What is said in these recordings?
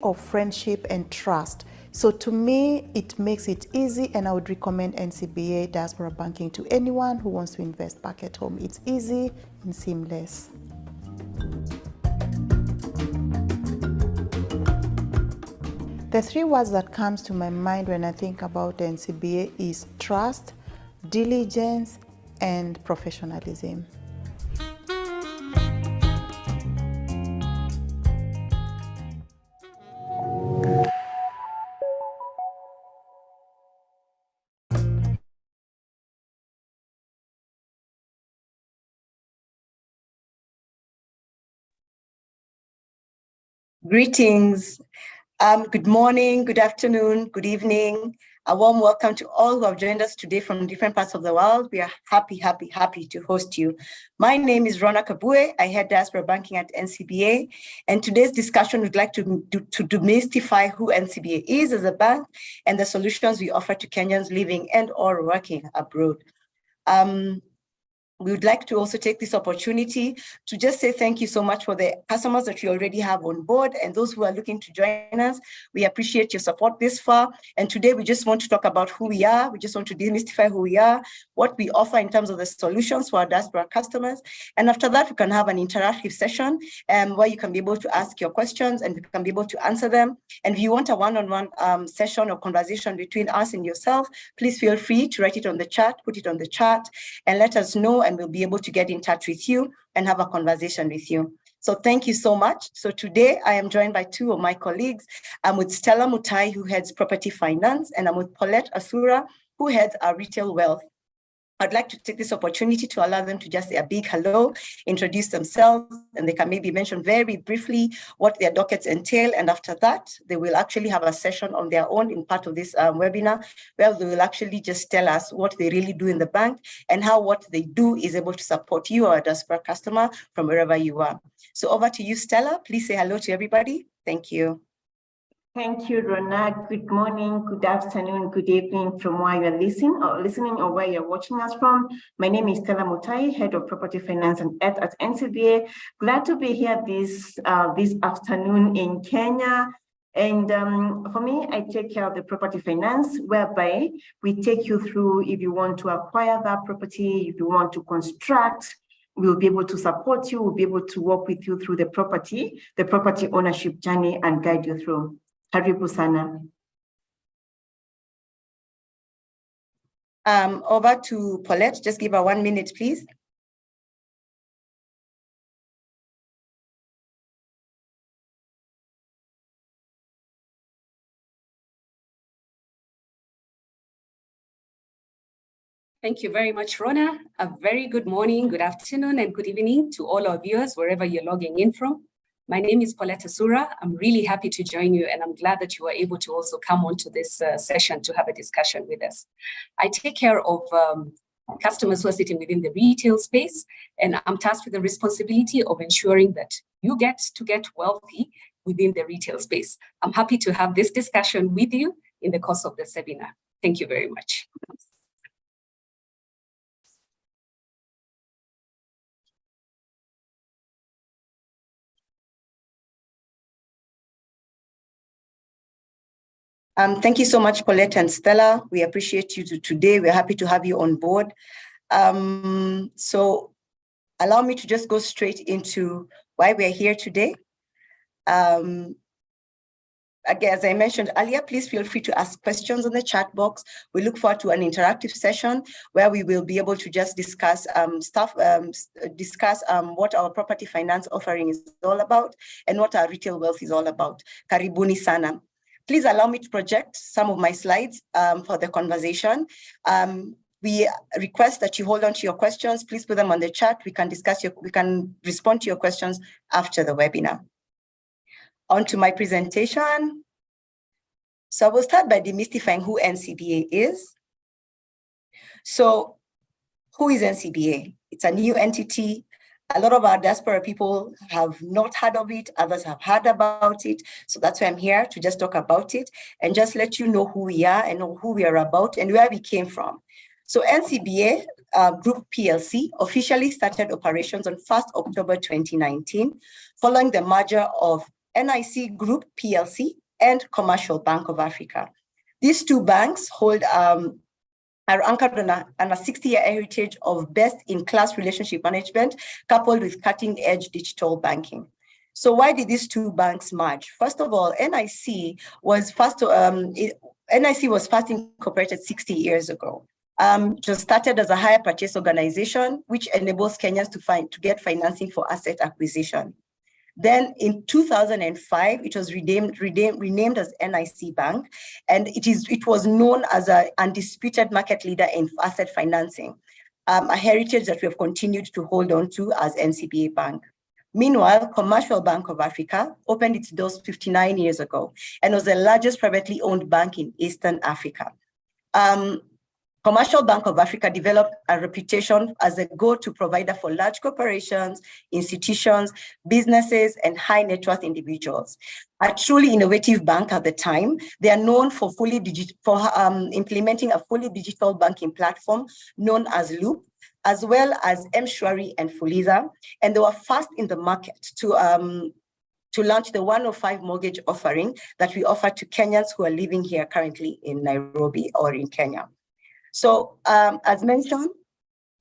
of friendship and trust. So to me, it makes it easy, and I would recommend NCBA Diaspora Banking to anyone who wants to invest back at home. It's easy and seamless. The three words that comes to my mind when I think about NCBA is trust, diligence, and professionalism. Greetings. Good morning, good afternoon, good evening. A warm welcome to all who have joined us today from different parts of the world. We are happy to host you. My name is Rona Kabue. I head Diaspora Banking at NCBA. And today's discussion would like to demystify who NCBA is as a bank and the solutions we offer to Kenyans living and or working abroad. We would like to also take this opportunity to just say thank you so much for the customers that you already have on board and those who are looking to join us. We appreciate your support this far. And today we just want to talk about who we are. We just want to demystify who we are, what we offer in terms of the solutions for our diaspora customers. And after that, we can have an interactive session where you can be able to ask your questions and we can be able to answer them. And if you want a one-on-one session or conversation between us and yourself, please feel free to write it on the chat, put it on the chat, and let us know, and we'll be able to get in touch with you and have a conversation with you. So thank you so much. So today I am joined by two of my colleagues. I'm with Stella Mutai, who heads property finance, and I'm with Paulette Asura, who heads our retail wealth. I'd like to take this opportunity to allow them to just say a big hello, introduce themselves, and they can maybe mention very briefly what their dockets entail. And after that, they will actually have a session on their own in part of this webinar, where they will actually just tell us what they really do in the bank and how what they do is able to support you, our diaspora customer, from wherever you are. So over to you, Stella. Please say hello to everybody. Thank you. Thank you, Rona. Good morning, good afternoon, good evening from where you're listening or where you're watching us from. My name is Stella Mutai, Head of Property Finance and Ed at NCBA. Glad to be here this afternoon in Kenya. And for me, I take care of the property finance, whereby we take you through if you want to acquire that property, if you want to construct, we'll be able to support you, we'll be able to work with you through the property ownership journey and guide you through. Karibu sana. Over to Paulette. Just give her 1 minute, please. Thank you very much, Rona. A very good morning, good afternoon, and good evening to all our viewers, wherever you're logging in from. My name is Paulette Asura. I'm really happy to join you, and I'm glad that you were able to also come onto this session to have a discussion with us. I take care of customers who are sitting within the retail space, and I'm tasked with the responsibility of ensuring that you get wealthy within the retail space. I'm happy to have this discussion with you in the course of the seminar. Thank you very much. Thank you so much, Paulette and Stella. We appreciate you today. We're happy to have you on board. So allow me to just go straight into why we're here today. Again, as I mentioned earlier, please feel free to ask questions in the chat box. We look forward to an interactive session where we will be able to just discuss what our property finance offering is all about and what our retail wealth is all about. Karibuni sana. Please allow me to project some of my slides for the conversation. We request that you hold on to your questions. Please put them on the chat. We can respond to your questions after the webinar. On to my presentation. So I will start by demystifying who NCBA is. So who is NCBA? It's a new entity. A lot of our diaspora people have not heard of it. Others have heard about it. So that's why I'm here to just talk about it and just let you know who we are and know who we are about and where we came from. So NCBA Group PLC officially started operations on 1st October 2019, following the merger of NIC Group PLC, and Commercial Bank of Africa. These two banks are anchored on a 60-year heritage of best-in-class relationship management, coupled with cutting-edge digital banking. So why did these two banks merge? First of all, NIC was first incorporated 60 years ago. Just started as a hire purchase organization, which enables Kenyans to get financing for asset acquisition. Then in 2005, it was renamed as NIC Bank, and it was known as an undisputed market leader in asset financing, a heritage that we have continued to hold on to as NCBA Bank. Meanwhile, Commercial Bank of Africa opened its doors 59 years ago and was the largest privately owned bank in Eastern Africa. Commercial Bank of Africa developed a reputation as a go-to provider for large corporations, institutions, businesses, and high net worth individuals. A truly innovative bank at the time, they are known for implementing a fully digital banking platform known as Loop, as well as M-Shwari and Fuliza, and they were first in the market to launch the 105 mortgage offering that we offer to Kenyans who are living here currently in Nairobi or in Kenya. So as mentioned,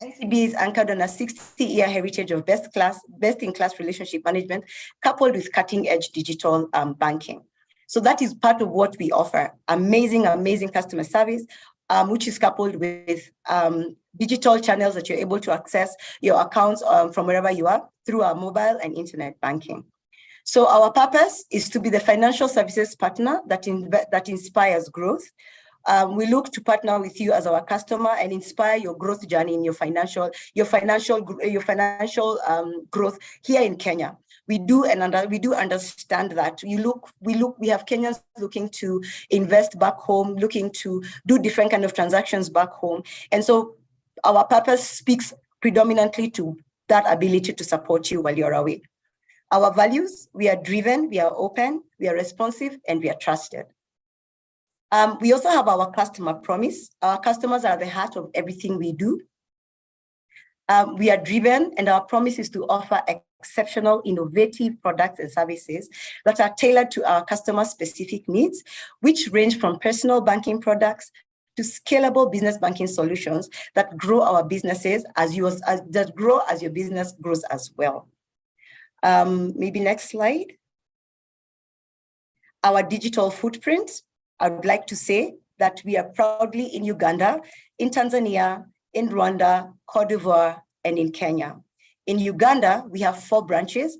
NCB is anchored on a 60-year heritage of best-in-class relationship management, coupled with cutting-edge digital banking. So that is part of what we offer: amazing customer service, which is coupled with digital channels that you're able to access your accounts from wherever you are through our mobile and internet banking. So our purpose is to be the financial services partner that inspires growth. We look to partner with you as our customer and inspire your growth journey in your financial growth here in Kenya. We do understand that we have Kenyans looking to invest back home, looking to do different kind of transactions back home, and so our purpose speaks predominantly to that ability to support you while you're away. Our values: we are driven, we are open, we are responsive, and we are trusted. We also have our customer promise. Our customers are the heart of everything we do. We are driven, and our promise is to offer exceptional, innovative products and services that are tailored to our customer-specific needs, which range from personal banking products to scalable business banking solutions that grow our businesses as your business grows as well. Maybe next slide. Our digital footprint. I would like to say that we are proudly in Uganda, in Tanzania, in Rwanda, Cote d'Ivoire, and in Kenya. In Uganda, we have 4 branches.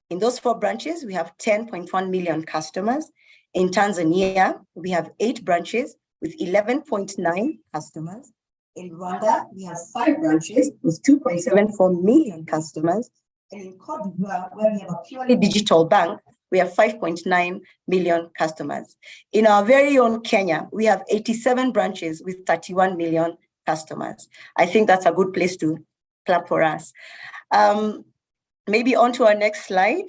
In those 4 branches, we have 10.1 million customers. In Tanzania, we have 8 branches with 11.9 customers. In Rwanda, we have 5 branches with 2.74 million customers. And in Cote d'Ivoire, where we have a purely digital bank, we have 5.9 million customers. In our very own Kenya, we have 87 branches with 31 million customers. I think that's a good place to clap for us. Maybe on to our next slide.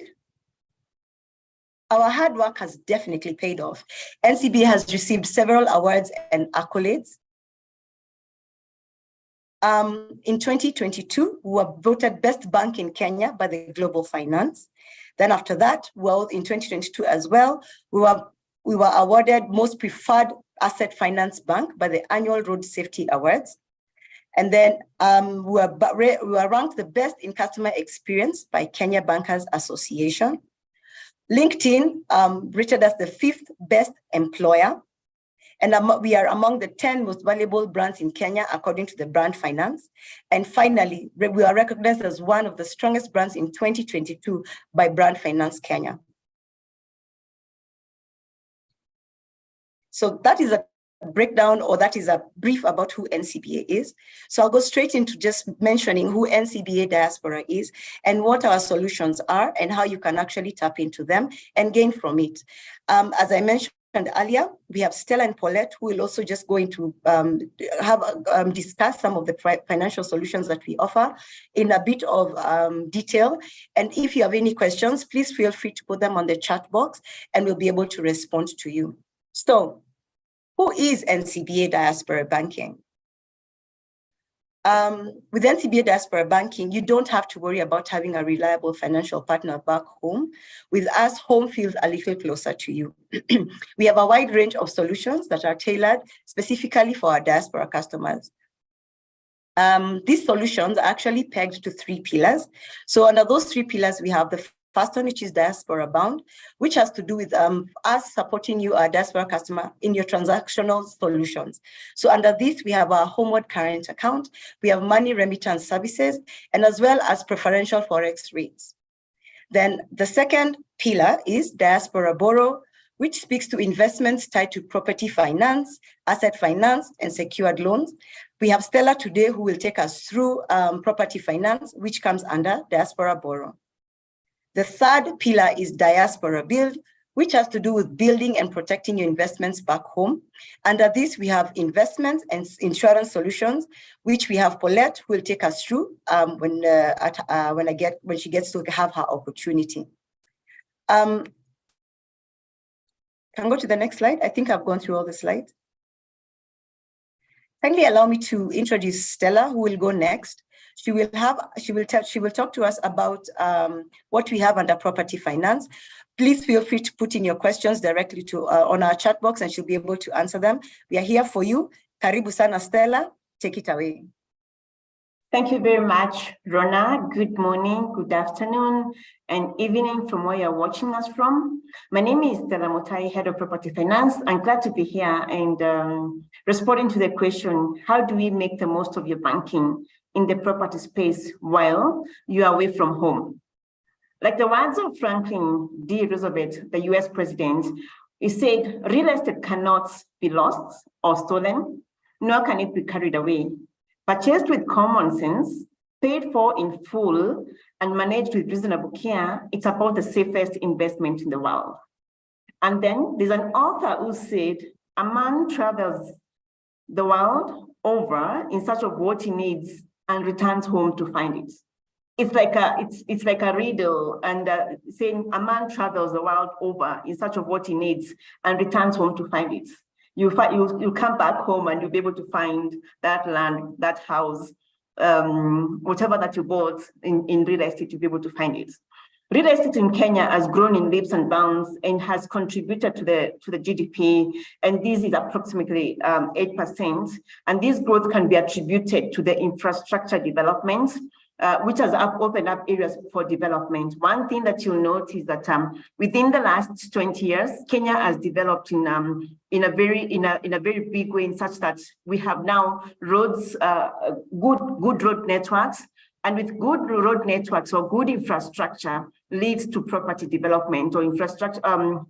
Our hard work has definitely paid off. NCB has received several awards and accolades. In 2022, we were voted Best Bank in Kenya by the Global Finance. Then after that, well, in 2022 as well, we were awarded Most Preferred Asset Finance Bank by the annual Road Safety Awards. And then we were ranked the best in customer experience by Kenya Bankers Association. LinkedIn rated us the 5th best employer. And we are among the 10 most valuable brands in Kenya, according to the Brand Finance. And finally, we are recognized as one of the strongest brands in 2022 by Brand Finance Kenya. So that is a breakdown, or that is a brief about who NCBA is. So I'll go straight into just mentioning who NCBA Diaspora is and what our solutions are and how you can actually tap into them and gain from it. As I mentioned earlier, we have Stella and Paulette, who will also just go into discuss some of the financial solutions that we offer in a bit of detail. And if you have any questions, please feel free to put them on the chat box and we'll be able to respond to you. So, who is NCBA Diaspora Banking? With NCBA Diaspora Banking, you don't have to worry about having a reliable financial partner back home. With us, home feels a little closer to you. We have a wide range of solutions that are tailored specifically for our diaspora customers. These solutions are actually pegged to 3 pillars. So under those 3 pillars, we have the first one, which is Diaspora Bound, which has to do with us supporting you, our diaspora customer, in your transactional solutions. So under this, we have our homeward current account, we have money remittance services, and as well as preferential Forex rates. Then the second pillar is Diaspora Borrow, which speaks to investments tied to property finance, asset finance, and secured loans. We have Stella today who will take us through property finance, which comes under Diaspora Borrow. The third pillar is Diaspora Build, which has to do with building and protecting your investments back home. Under this, we have investments and insurance solutions, which we have Paulette who will take us through when she gets to have her opportunity. Can I go to the next slide? I think I've gone through all the slides. Kindly allow me to introduce Stella, who will go next. She will talk to us about what we have under property finance. Please feel free to put in your questions directly to on our chat box, and she'll be able to answer them. We are here for you. Karibu sana, Stella. Take it away. Thank you very much, Rona. Good morning, good afternoon, and evening from where you're watching us from. My name is Stella Motai, Head of Property Finance. I'm glad to be here and responding to the question, how do we make the most of your banking in the property space while you are away from home? Like the words of Franklin D. Roosevelt, the US president, he said, real estate cannot be lost or stolen, nor can it be carried away. Purchased with common sense, paid for in full, and managed with reasonable care, it's about the safest investment in the world. And then there's an author who said, a man travels the world over in search of what he needs and returns home to find it. It's like a riddle, and saying a man travels the world over in search of what he needs and returns home to find it. You come back home and you'll be able to find that land, that house, whatever that you bought in real estate, you'll be able to find it. Real estate in Kenya has grown in leaps and bounds and has contributed to the GDP, and this is approximately 8%. And this growth can be attributed to the infrastructure development, which has opened up areas for development. One thing that you'll notice that within the last 20 years, Kenya has developed in a very big way, in such that we have now roads, good road networks, and with good road networks or good infrastructure leads to property development or infrastructure,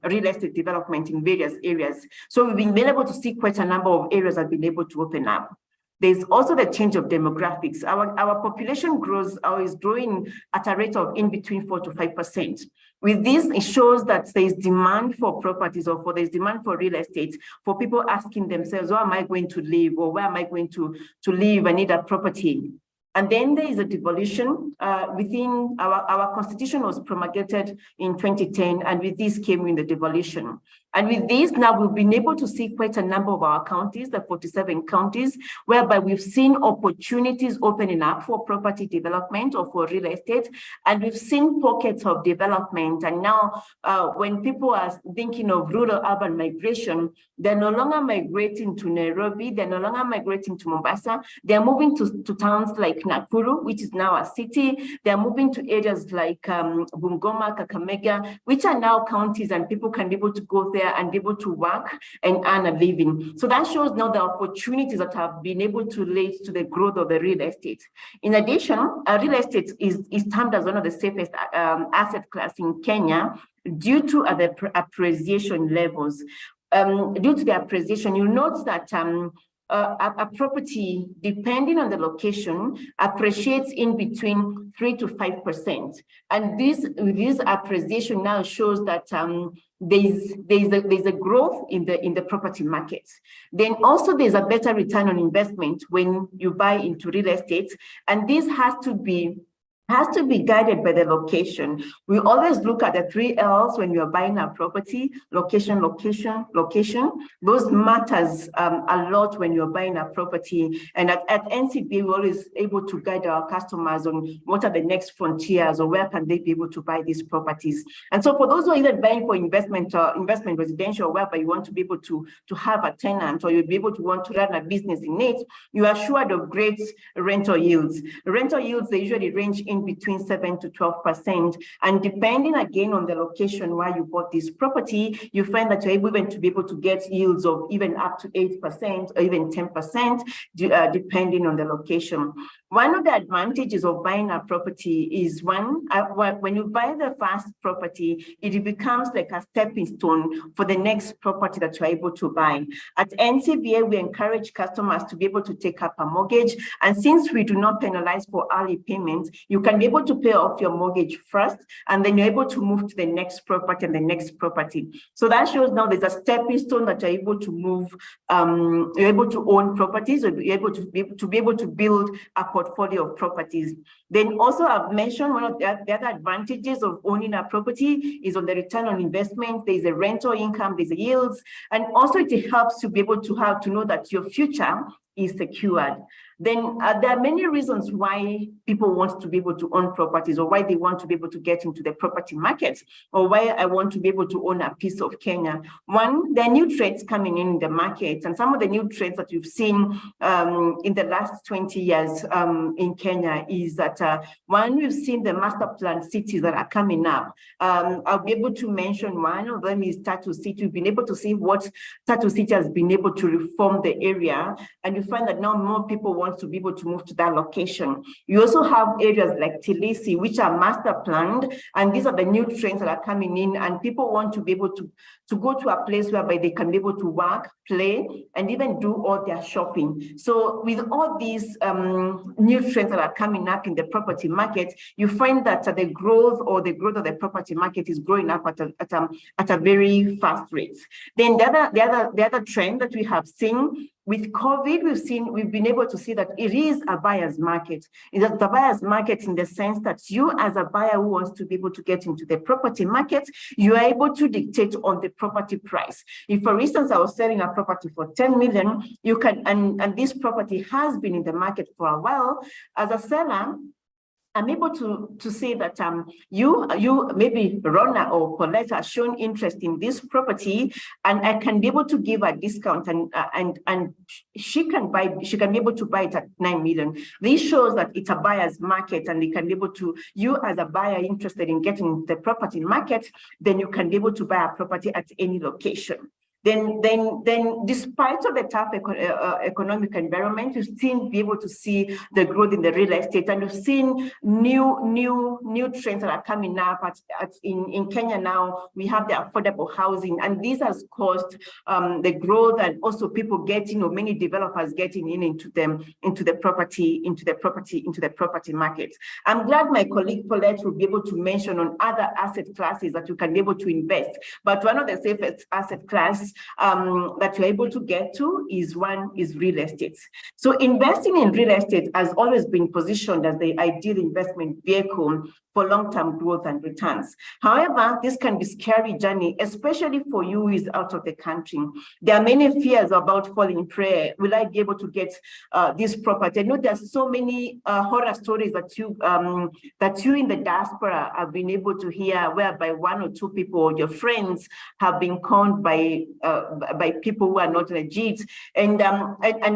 real estate development in various areas. So we've been able to see quite a number of areas that have been able to open up. There's also the change of demographics. Our population grows or is growing at a rate of in between 4 to 5%. With this, it shows that there is demand for properties, or there's demand for real estate, for people asking themselves, where am I going to live, or where am I going to live? I need a property. And then there is a devolution within our constitution was promulgated in 2010, and with this came in the devolution. And with this, now we've been able to see quite a number of our counties, the 47 counties, whereby we've seen opportunities opening up for property development or for real estate, and we've seen pockets of development. And now when people are thinking of rural-urban migration, they're no longer migrating to Nairobi, they're no longer migrating to Mombasa, they're moving to towns like Nakuru, which is now a city. They're moving to areas like Bungoma, Kakamega, which are now counties, and people can be able to go there and be able to work and earn a living. So that shows now the opportunities that have been able to lead to the growth of the real estate. In addition, real estate is termed as one of the safest asset class in Kenya due to the appreciation levels. Due to the appreciation, you'll note that a property, depending on the location, appreciates in between 3 to 5%. And this appreciation now shows that there's a growth in the property market. Then also there's a better return on investment when you buy into real estate, and this has to be has to be guided by the location. We always look at the 3 L's when you're buying a property: location, location, location. Those matters a lot when you're buying a property. And at NCBA, we're always able to guide our customers on what are the next frontiers, or where can they be able to buy these properties. And so for those who are either buying for investment residential, whereby you want to be able to have a tenant, or you'll be able to want to run a business in it, you are assured of great rental yields. Rental yields, they usually range in between 7 to 12%. And depending again on the location where you bought this property, you find that you're able to be able to get yields of even up to 8% or even 10%, depending on the location. One of the advantages of buying a property is when you buy the first property, it becomes like a stepping stone for the next property that you're able to buy. At NCBA, we encourage customers to be able to take up a mortgage. And since we do not penalize for early payments, you can be able to pay off your mortgage first, and then you're able to move to the next property and the next property. So that shows now there's a stepping stone that you're able to move, you're able to own properties, or you're able to be able to build a portfolio of properties. Then also I've mentioned one of the other advantages of owning a property is on the return on investment. There's a rental income, there's a yields, and also it helps to be able to know that your future is secured. Then there are many reasons why people want to be able to own properties, or why they want to be able to get into the property market, or why I want to be able to own a piece of Kenya. One, there are new trends coming in the market, and some of the new trends that we've seen in the last 20 years in Kenya is that one, we've seen the master plan cities that are coming up. I'll be able to mention one of them is Tatu City. We've been able to see what Tatu City has been able to reform the area, and you find that now more people want to be able to move to that location. You also have areas like Tilisi, which are master planned, and these are the new trends that are coming in, and people want to be able to go to a place whereby they can be able to work, play, and even do all their shopping. So with all these new trends that are coming up in the property market, you find that the growth of the property market is growing up at a very fast rate. Then the other trend that we have seen with COVID, we've been able to see that it is a buyer's market. It is the buyer's market in the sense that you, as a buyer who wants to be able to get into the property market, you are able to dictate on the property price. If, for instance, I was selling a property for 10 million, you can, and this property has been in the market for a while, as a seller, I'm able to say that you maybe Rona or Colette has shown interest in this property, and I can be able to give a discount, and she can be able to buy it at 9 million. This shows that it's a buyer's market, and they can be able to, you as a buyer interested in getting the property market, then you can be able to buy a property at any location. Then, despite of the tough economic environment, you've seen be able to see the growth in the real estate, and you've seen new trends that are coming up in Kenya now. We have the affordable housing, and this has caused the growth, and also people getting, or many developers getting into the property market. I'm glad my colleague Paulette will be able to mention on other asset classes that you can be able to invest, but one of the safest asset class that you're able to get to is real estate. So investing in real estate has always been positioned as the ideal investment vehicle for long-term growth and returns. However, this can be a scary journey, especially for you who is out of the country. There are many fears about falling prey. Will I be able to get this property? I know there's so many horror stories that you in the diaspora have been able to hear, whereby one or two people or your friends have been conned by people who are not legit. And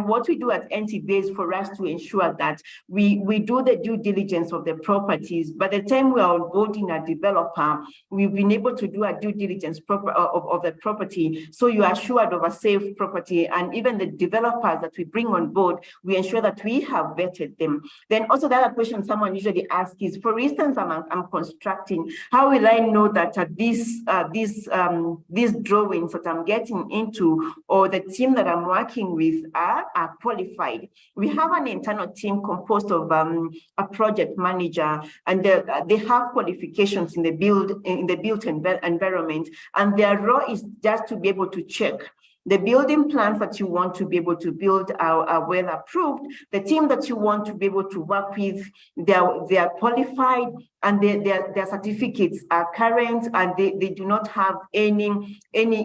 what we do at NCBA is for us to ensure that we do the due diligence of the properties. By the time we are onboarding a developer, we've been able to do a due diligence of the property, so you are assured of a safe property. And even the developers that we bring on board, we ensure that we have vetted them. Then also the other question someone usually asks is, for instance, I'm constructing, how will I know that these drawings that I'm getting into, or the team that I'm working with are qualified? We have an internal team composed of a project manager, and they have qualifications in the built environment, and their role is just to be able to check The building plans that you want to be able to build are well approved. The team that you want to be able to work with, they are qualified, and their certificates are current, and they do not have any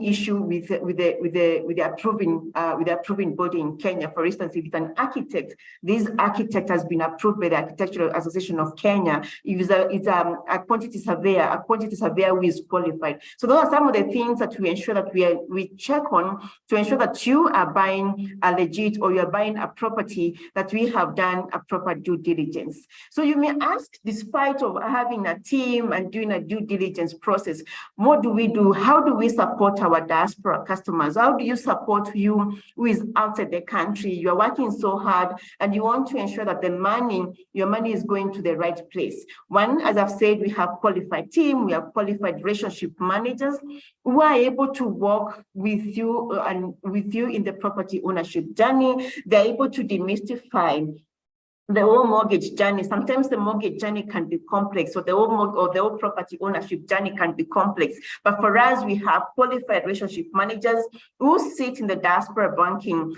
issue with the approving body in Kenya. For instance, if it's an architect, this architect has been approved by the Architectural Association of Kenya. If it's a quantity surveyor who is qualified. So those are some of the things that we ensure that we check on to ensure that you are buying a legit, or you're buying a property that we have done a proper due diligence. So you may ask, despite of having a team and doing a due diligence process, what do we do? How do we support our diaspora customers? How do you support you who is outside the country? You're working so hard and you want to ensure that your money is going to the right place. One, as I've said, we have qualified team, we have qualified relationship managers who are able to work with you in the property ownership journey. They're able to demystify the whole mortgage journey. Sometimes the mortgage journey can be complex, or the whole property ownership journey can be complex. But for us, we have qualified relationship managers who sit in the diaspora banking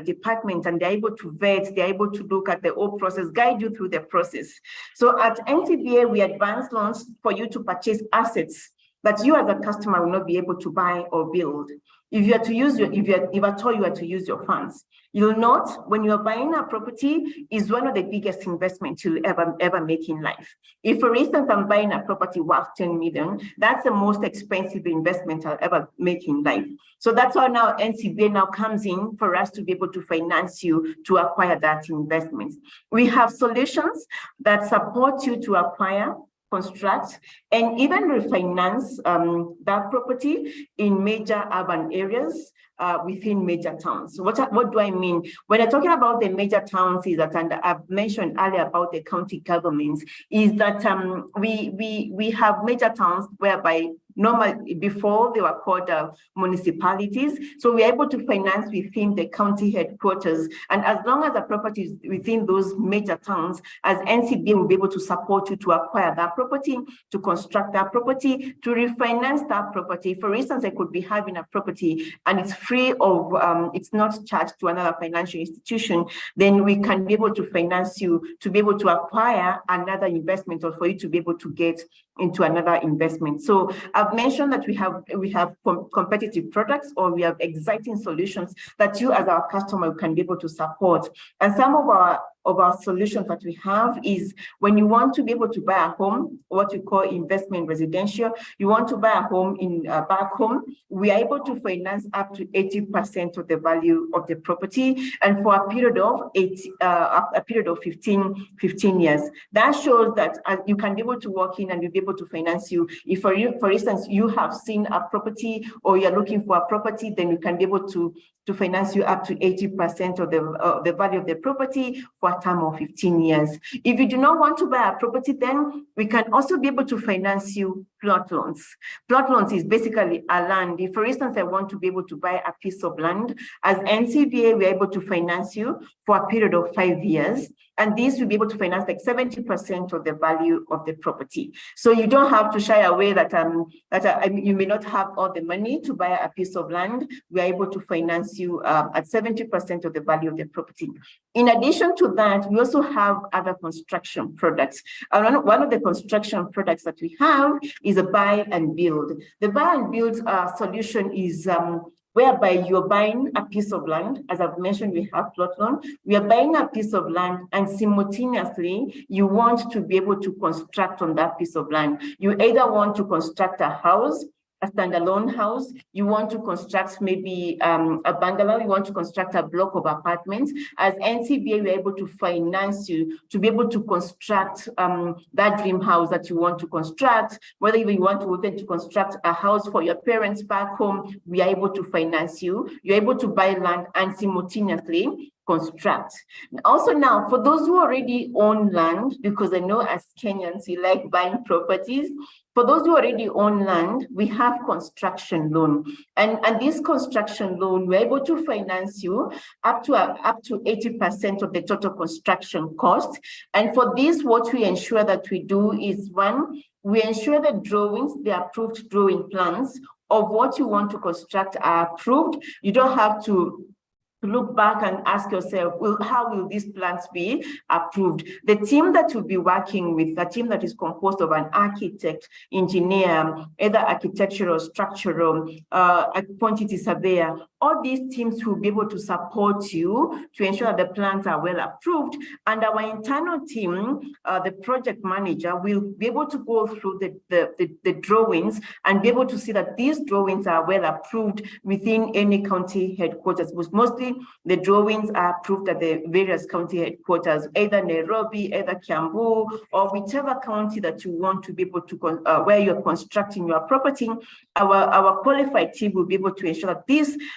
department, and they're able to vet, they're able to look at the whole process, guide you through the process. So at NCBA, we advance loans for you to purchase assets that you as a customer will not be able to buy or build. If you are to use if at all you are to use your funds, you'll note when you're buying a property is one of the biggest investments you'll ever make in life. If, for instance, I'm buying a property worth 10 million, that's the most expensive investment I'll ever make in life. So that's why now NCBA now comes in for us to be able to finance you to acquire that investment. We have solutions that support you to acquire, construct, and even refinance that property in major urban areas within major towns. So what do I mean? When I'm talking about the major towns, is that, and I've mentioned earlier about the county governments, is that we have major towns whereby normally before they were called municipalities. So we're able to finance within the county headquarters. And as long as the property is within those major towns, as NCBA will be able to support you to acquire that property, to construct that property, to refinance that property. For instance, I could be having a property and it's free of, it's not charged to another financial institution, then we can be able to finance you to be able to acquire another investment, or for you to be able to get into another investment. So I've mentioned that we have competitive products, or we have exciting solutions that you as our customer can be able to support. And some of our solutions that we have is when you want to be able to buy a home, what we call investment residential, you want to buy a home in back home, we are able to finance up to 80% of the value of the property, and for a period of 15 years. That shows that you can be able to walk in and we'll be able to finance you. If for instance, you have seen a property or you're looking for a property, then we can be able to finance you up to 80% of the value of the property for a term of 15 years. If you do not want to buy a property, then we can also be able to finance you plot loans. Plot loans is basically a land. If, for instance, I want to be able to buy a piece of land, as NCBA, we're able to finance you for a period of 5 years. And this will be able to finance like 70% of the value of the property. So you don't have to shy away that you may not have all the money to buy a piece of land. We are able to finance you at 70% of the value of the property. In addition to that, we also have other construction products. One of the construction products that we have is a buy and build. The buy and build solution is whereby you're buying a piece of land. As I've mentioned, we have plot loan. We are buying a piece of land, and simultaneously, you want to be able to construct on that piece of land. You either want to construct a house, a standalone house, you want to construct maybe a bungalow, you want to construct a block of apartments. As NCBA, we're able to finance you to be able to construct that dream house that you want to construct. Whether you want to construct a house for your parents back home, we are able to finance you. You're able to buy land and simultaneously construct. Also now, for those who already own land, because I know as Kenyans, we like buying properties, for those who already own land, we have construction loan. And this construction loan, we're able to finance you up to 80% of the total construction cost. And for this, what we ensure that we do is, one, we ensure the drawings, the approved drawing plans of what you want to construct are approved, you don't have to look back and ask yourself, well, how will these plans be approved? The team that you'll be working with, a team that is composed of an architect, engineer, either architectural, structural, a quantity surveyor, all these teams will be able to support you to ensure the plans are well approved. And our internal team, the project manager, will be able to go through the drawings and be able to see that these drawings are well approved within any county headquarters, because mostly the drawings are approved at the various county headquarters, either Nairobi, either Kiambu, or whichever county that you want to be able to, where you're constructing your property. Our qualified team will be able to ensure that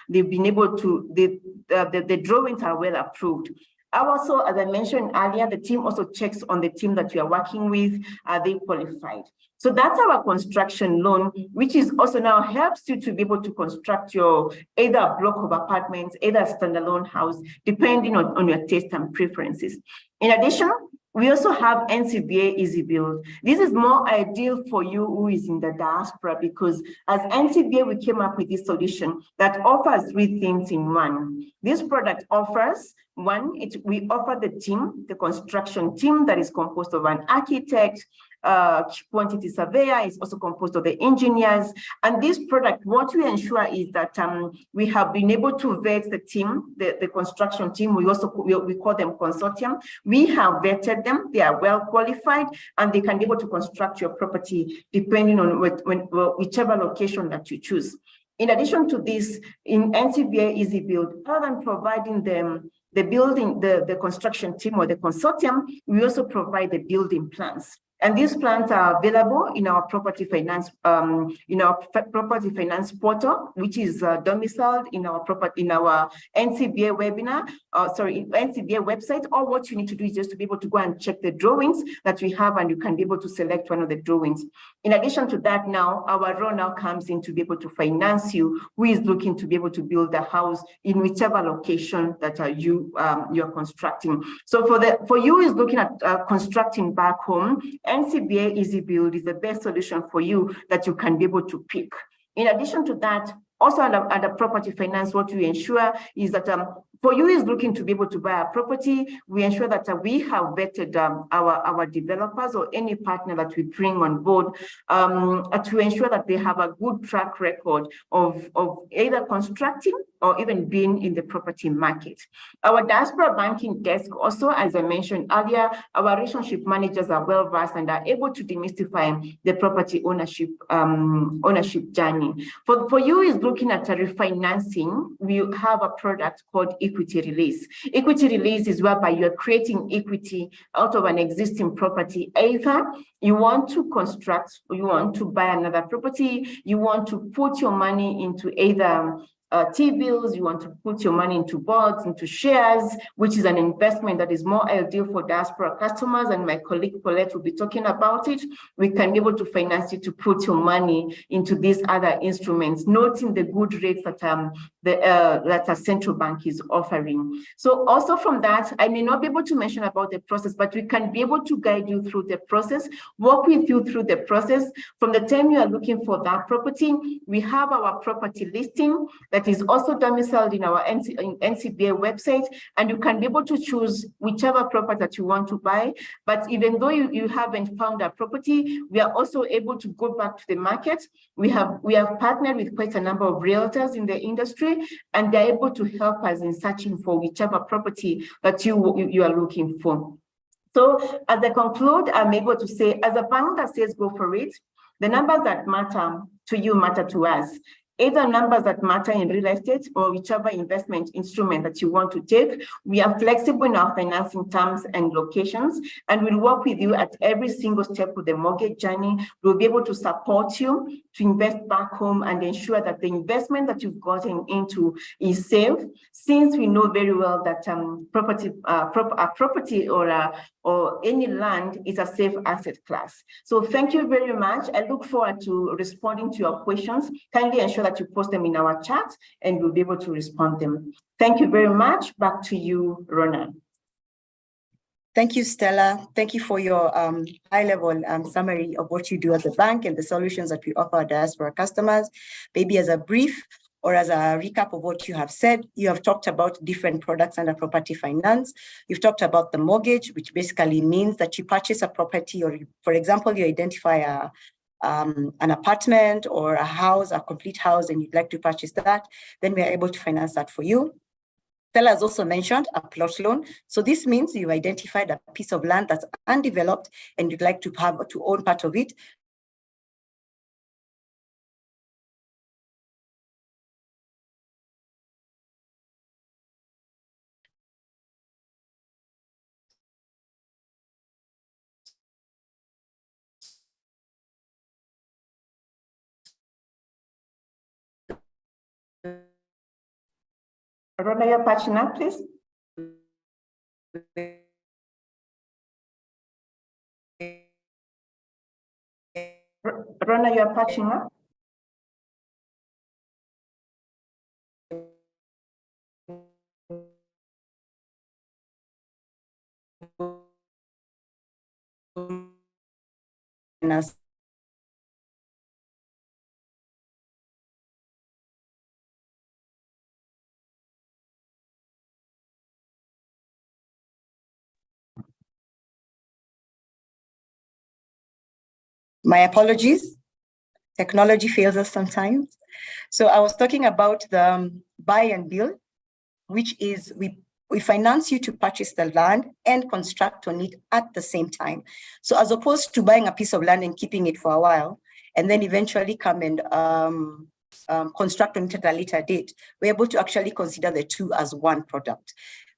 they've been able to, the drawings are well approved. Also, as I mentioned earlier, the team also checks on the team that you are working with, are they qualified? So that's our construction loan, which is also now helps you to be able to construct your either a block of apartments, either a standalone house, depending on your taste and preferences. In addition, we also have NCBA Easy Build. This is more ideal for you who is in the diaspora, because as NCBA, we came up with this solution that offers 3 things in one. This product offers, one, we offer the team, the construction team that is composed of an architect, quantity surveyor, is also composed of the engineers. And this product, what we ensure is that we have been able to vet the team, the construction team. We call them consortium. We have vetted them. They are well qualified, and they can be able to construct your property depending on whichever location that you choose. In addition to this, in NCBA Easy Build, other than providing them the building, the construction team or the consortium, we also provide the building plans. And these plans are available in our property finance, portal, which is domiciled in our NCBA webinar, NCBA website. Or what you need to do is just to be able to go and check the drawings that we have, and you can be able to select one of the drawings. In addition to that, now our role now comes in to be able to finance you, who is looking to be able to build a house in whichever location that you're constructing. So for you who is looking at constructing back home, NCBA Easy Build is the best solution for you that you can be able to pick. In addition to that, also under property finance, what we ensure is that for you is looking to be able to buy a property, we ensure that we have vetted our developers or any partner that we bring on board to ensure that they have a good track record of either constructing or even being in the property market. Our Diaspora Banking desk also, as I mentioned earlier, our relationship managers are well versed and are able to demystify the property ownership journey. For you is looking at a refinancing, we have a product called equity release. Equity release is whereby you're creating equity out of an existing property. Either you want to construct, or you want to buy another property, you want to put your money into either T-bills, you want to put your money into bonds, into shares, which is an investment that is more ideal for diaspora customers, and my colleague Paulette will be talking about it. We can be able to finance you to put your money into these other instruments, noting the good rates that that a central bank is offering. So also from that, I may not be able to mention about the process, but we can be able to guide you through the process, walk with you through the process. From the time you are looking for that property, we have our property listing that is also domiciled in our NCBA website, and you can be able to choose whichever property that you want to buy. But even though you haven't found a property, we are also able to go back to the market. We have partnered with quite a number of realtors in the industry, and they're able to help us in searching for whichever property that you are looking for. So as I conclude, I'm able to say, as a bank that says go for it, the numbers that matter to you matter to us. Either numbers that matter in real estate or whichever investment instrument that you want to take. We are flexible in our financing terms and locations, and we'll work with you at every single step of the mortgage journey. We'll be able to support you to invest back home and ensure that the investment that you've gotten into is safe, since we know very well that property or any land is a safe asset class. So thank you very much. I look forward to responding to your questions. Kindly ensure that you post them in our chat and we'll be able to respond to them. Thank you very much. Back to you, Rona. Thank you, Stella. Thank you for your high-level summary of what you do at the bank and the solutions that we offer our diaspora customers. Maybe as a brief or as a recap of what you have said, you have talked about different products under property finance. You've talked about the mortgage, which basically means that you purchase a property, or for example, you identify an apartment or a house, a complete house, and you'd like to purchase that, then we are able to finance that for you. Stella has also mentioned a plot loan. So this means you've identified a piece of land that's undeveloped and you'd like to own part of it. Rona, you're patching up, please. Rona, you're patching up. My apologies. Technology fails us sometimes. So I was talking about the buy and build, which is we finance you to purchase the land and construct on it at the same time. So as opposed to buying a piece of land and keeping it for a while, and then eventually come and construct on it at a later date, we're able to actually consider the two as one product.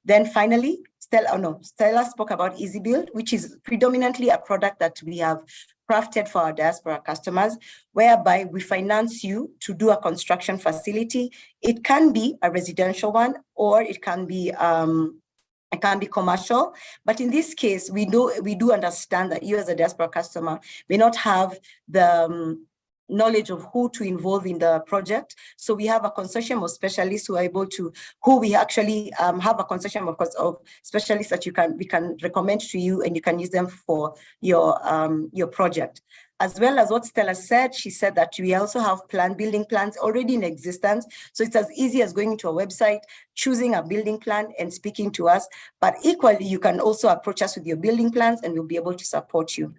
Then finally, Stella spoke about Easy Build, which is predominantly a product that we have crafted for our diaspora customers, whereby we finance you to do a construction facility. It can be a residential one, or it can be commercial. But in this case, we do understand that you as a diaspora customer may not have the knowledge of who to involve in the project. So we have a consortium of specialists who are able to, we actually have a consortium of specialists that we can recommend to you, and you can use them for your project. As well as what Stella said, she said that we also have building plans already in existence. So it's as easy as going to a website, choosing a building plan and speaking to us. But equally, you can also approach us with your building plans and we'll be able to support you.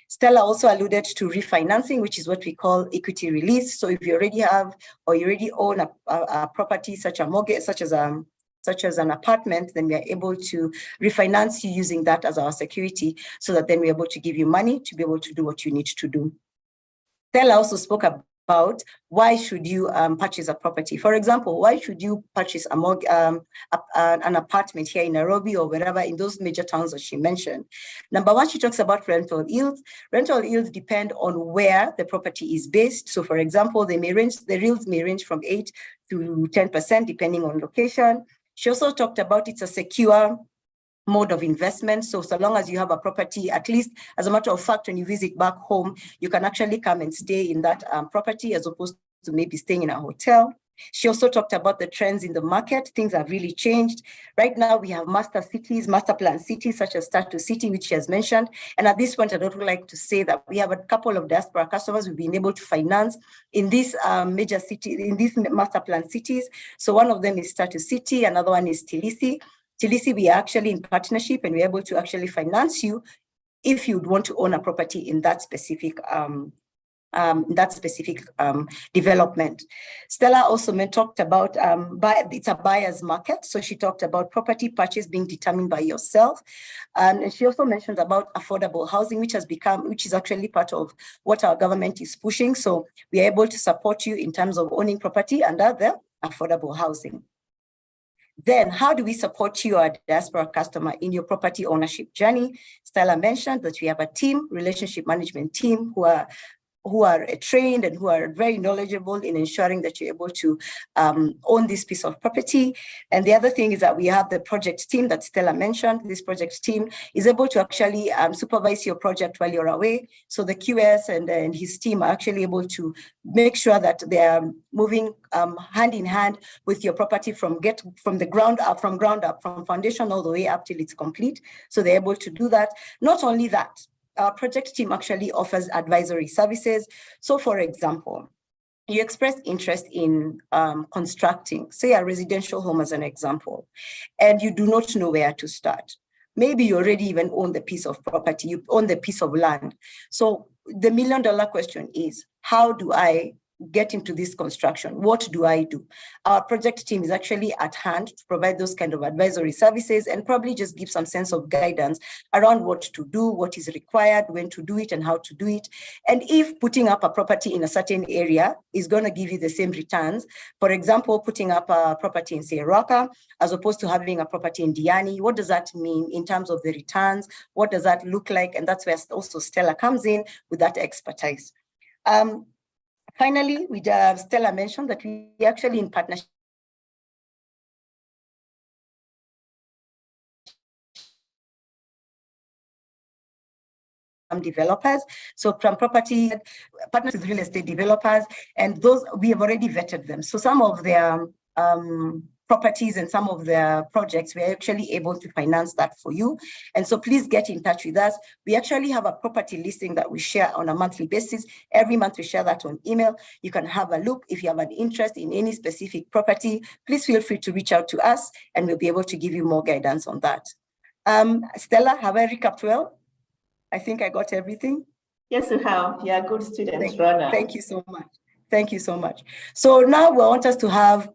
Stella also alluded to refinancing, which is what we call equity release. So if you already have, or you already own a property, such a mortgage, such as an apartment, then we are able to refinance you using that as our security, so that then we're able to give you money to be able to do what you need to do. Stella also spoke about why should you purchase a property. For example, why should you purchase an apartment here in Nairobi or wherever in those major towns that she mentioned? Number one, she talks about rental yields. Rental yields depend on where the property is based. So for example, the yields may range from 8 to 10% depending on location. She also talked about it's a secure mode of investment. So long as you have a property, at least as a matter of fact, when you visit back home, you can actually come and stay in that property as opposed to maybe staying in a hotel. She also talked about the trends in the market. Things have really changed. Right now, we have master plan cities, such as Status City, which she has mentioned. And at this point, I would like to say that we have a couple of diaspora customers we've been able to finance in these major cities, in these master plan cities. So one of them is Status City, another one is Tilisi. Tilisi, we are actually in partnership and we're able to actually finance you if you'd want to own a property in that specific development. Stella also talked about it's a buyer's market. So she talked about property purchase being determined by yourself. And she also mentioned about affordable housing, which is actually part of what our government is pushing. So we are able to support you in terms of owning property under the affordable housing. Then how do we support you, our diaspora customer, in your property ownership journey? Stella mentioned that we have a relationship management team, who are who are trained and who are very knowledgeable in ensuring that you're able to own this piece of property. And the other thing is that we have the project team that Stella mentioned. This project team is able to actually supervise your project while you're away. So the QS and his team are actually able to make sure that they are moving hand in hand with your property from the ground up, from foundation all the way up till it's complete. So they're able to do that. Not only that, our project team actually offers advisory services. So for example, you express interest in constructing, say, a residential home as an example, and you do not know where to start. Maybe you already even own the piece of property, you own the piece of land. So the $1 million question is, how do I get into this construction? What do I do? Our project team is actually at hand to provide those kind of advisory services and probably just give some sense of guidance around what to do, what is required, when to do it, and how to do it. And if putting up a property in a certain area is going to give you the same returns, for example, putting up a property in, say, Roka, as opposed to having a property in Diani, what does that mean in terms of the returns? What does that look like? And that's where also Stella comes in with that expertise. Finally, Stella mentioned that we actually in partnership developers. So from property partners with real estate developers, and those we have already vetted them. So some of their properties and some of their projects, we're actually able to finance that for you. And so please get in touch with us. We actually have a property listing that we share on a monthly basis. Every month we share that on email. You can have a look. If you have an interest in any specific property, please feel free to reach out to us and we'll be able to give you more guidance on that. Stella, have I recapped well? I think I got everything. Yes, you have. You're a good student, Rona. Thank you so much. Thank you so much. So now we want us to have,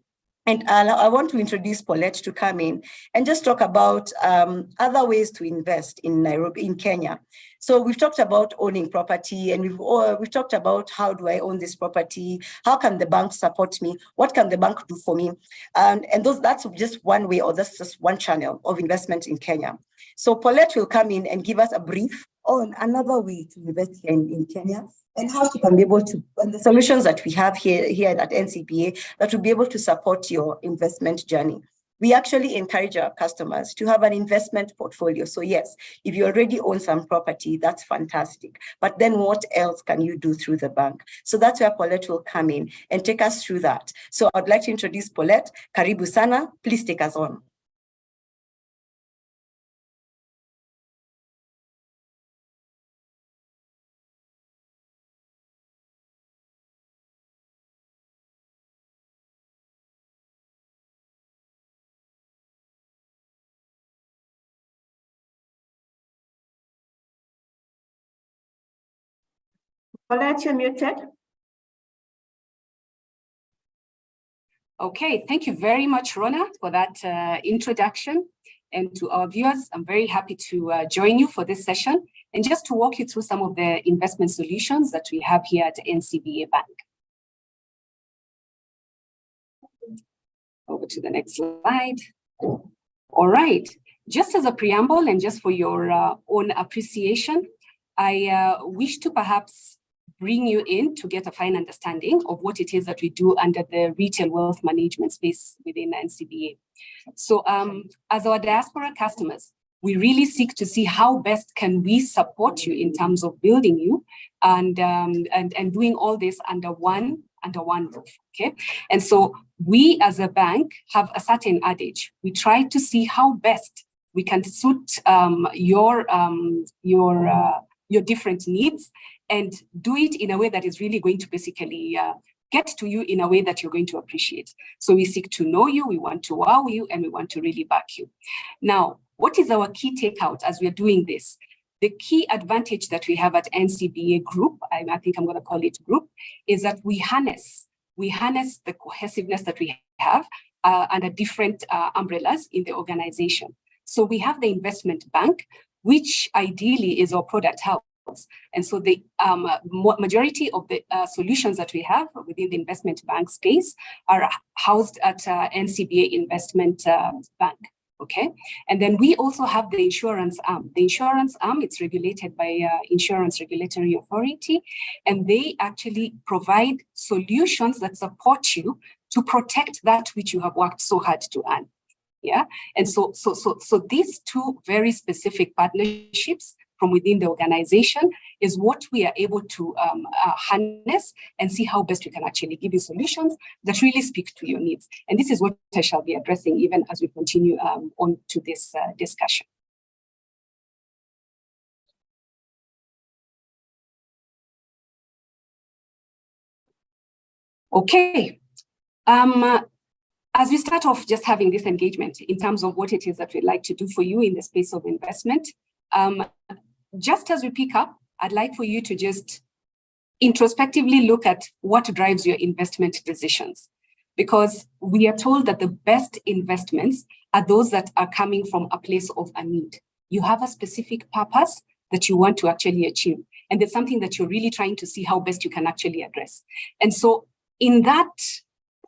and I want to introduce Paulette to come in and just talk about other ways to invest in Nairobi, in Kenya. So we've talked about owning property, and we've talked about how do I own this property? How can the bank support me? What can the bank do for me? And that's just one way, or that's just one channel of investment in Kenya. So Paulette will come in and give us a brief on another way to invest here in Kenya, and how you can be able to, and the solutions that we have here at NCBA that will be able to support your investment journey. We actually encourage our customers to have an investment portfolio. So yes, if you already own some property, that's fantastic. But then what else can you do through the bank? So that's where Paulette will come in and take us through that. So I'd like to introduce Paulette. Karibu sana, please take us on. Paulette, you're muted. Okay, thank you very much, Rona, for that introduction. And to our viewers, I'm very happy to join you for this session and just to walk you through some of the investment solutions that we have here at NCBA Bank. Over to the next slide. All right, just as a preamble and just for your own appreciation, I wish to perhaps bring you in to get a fine understanding of what it is that we do under the retail wealth management space within NCBA. So as our diaspora customers, we really seek to see how best can we support you in terms of building you and doing all this under one roof, okay? And so we as a bank have a certain adage. We try to see how best we can suit your different needs and do it in a way that is really going to basically get to you in a way that you're going to appreciate. So we seek to know you, we want to wow you, and we want to really back you. Now, what is our key takeout as we're doing this? The key advantage that we have at NCBA Group, I think I'm going to call it Group, is that we harness the cohesiveness that we have under different umbrellas in the organization. So we have the investment bank, which ideally is our product house. And so the majority of the solutions that we have within the investment bank space are housed at NCBA Investment Bank. Okay, and then we also have the insurance arm. The insurance arm, it's regulated by Insurance Regulatory Authority, and they actually provide solutions that support you to protect that which you have worked so hard to earn. Yeah, and so these two very specific partnerships from within the organization is what we are able to harness and see how best we can actually give you solutions that really speak to your needs. And this is what I shall be addressing even as we continue on to this discussion. Okay. As we start off just having this engagement in terms of what it is that we'd like to do for you in the space of investment, just as we pick up, I'd like for you to just introspectively look at what drives your investment decisions. Because we are told that the best investments are those that are coming from a place of a need. You have a specific purpose that you want to actually achieve. And it's something that you're really trying to see how best you can actually address. And so in that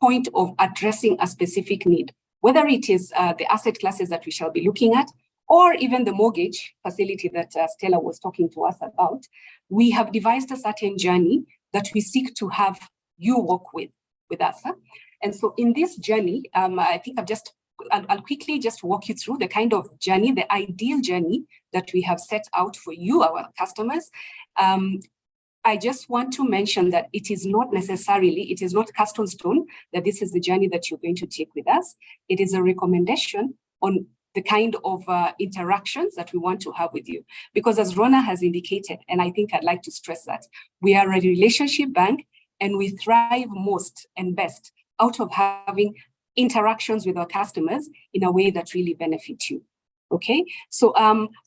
point of addressing a specific need, whether it is the asset classes that we shall be looking at, or even the mortgage facility that Stella was talking to us about, we have devised a certain journey that we seek to have you walk with us. And so in this journey, I think I'll quickly just walk you through the kind of journey, the ideal journey that we have set out for you, our customers. I just want to mention that it is not cast on stone that this is the journey that you're going to take with us. It is a recommendation on the kind of interactions that we want to have with you. Because as Rona has indicated, and I think I'd like to stress that, we are a relationship bank and we thrive most and best out of having interactions with our customers in a way that really benefits you. Okay, so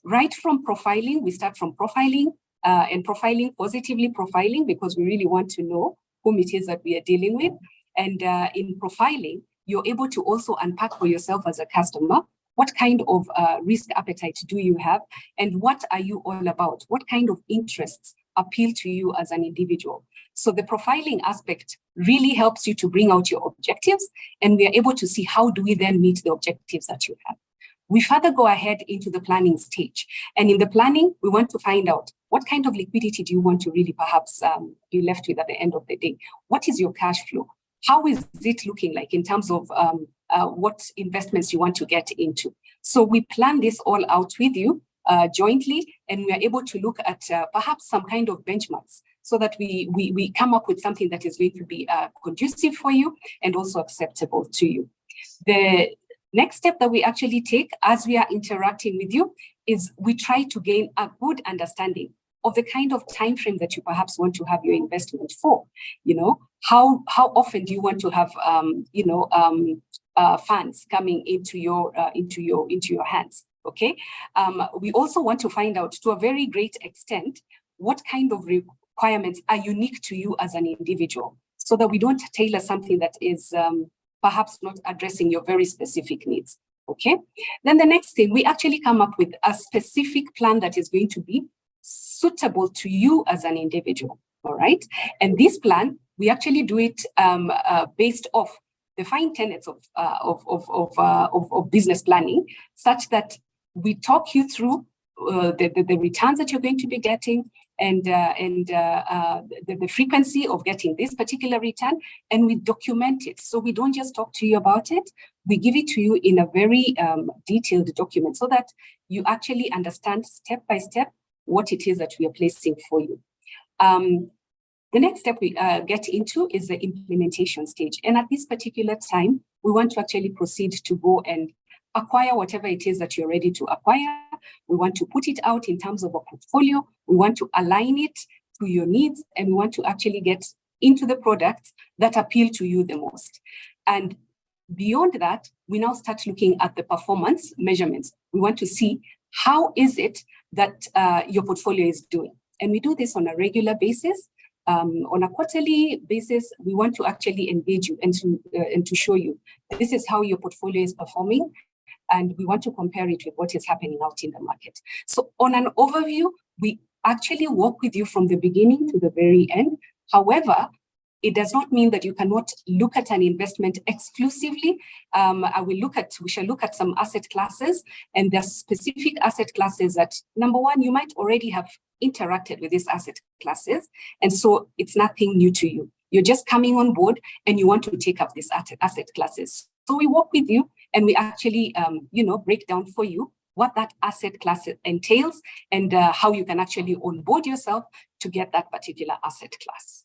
right from profiling, we start from profiling and profiling, positively profiling, because we really want to know whom it is that we are dealing with. And in profiling, you're able to also unpack for yourself as a customer, what kind of risk appetite do you have? And what are you all about? What kind of interests appeal to you as an individual? So the profiling aspect really helps you to bring out your objectives, and we are able to see how do we then meet the objectives that you have. We further go ahead into the planning stage. And in the planning, we want to find out what kind of liquidity do you want to really perhaps be left with at the end of the day? What is your cash flow? How is it looking like in terms of what investments you want to get into? So we plan this all out with you jointly, and we are able to look at perhaps some kind of benchmarks so that we come up with something that is going to be conducive for you and also acceptable to you. The next step that we actually take as we are interacting with you is we try to gain a good understanding of the kind of time frame that you perhaps want to have your investment for. You know, how often do you want to have funds coming into your hands? Okay. We also want to find out, to a very great extent, what kind of requirements are unique to you as an individual, so that we don't tailor something that is perhaps not addressing your very specific needs. Okay. Then the next thing, we actually come up with a specific plan that is going to be suitable to you as an individual. All right. And this plan, we actually do it based off the fine tenets of business planning, such that we talk you through the returns that you're going to be getting, and the frequency of getting this particular return, and we document it. So we don't just talk to you about it, we give it to you in a very detailed document so that you actually understand step by step what it is that we are placing for you. The next step we get into is the implementation stage. And at this particular time, we want to actually proceed to go and acquire whatever it is that you're ready to acquire. We want to put it out in terms of a portfolio. We want to align it to your needs, and we want to actually get into the products that appeal to you the most. And beyond that, we now start looking at the performance measurements. We want to see how is it that your portfolio is doing. And we do this on a regular basis. On a quarterly basis, we want to actually engage you and to show you this is how your portfolio is performing, and we want to compare it with what is happening out in the market. So on an overview, we actually work with you from the beginning to the very end. However, It does not mean that you cannot look at an investment exclusively. We shall look at some asset classes, and there are specific asset classes that, number one, you might already have interacted with these asset classes, and so it's nothing new to you. You're just coming on board and you want to take up these asset classes. So we work with you and we actually, break down for you what that asset class entails and how you can actually onboard yourself to get that particular asset class.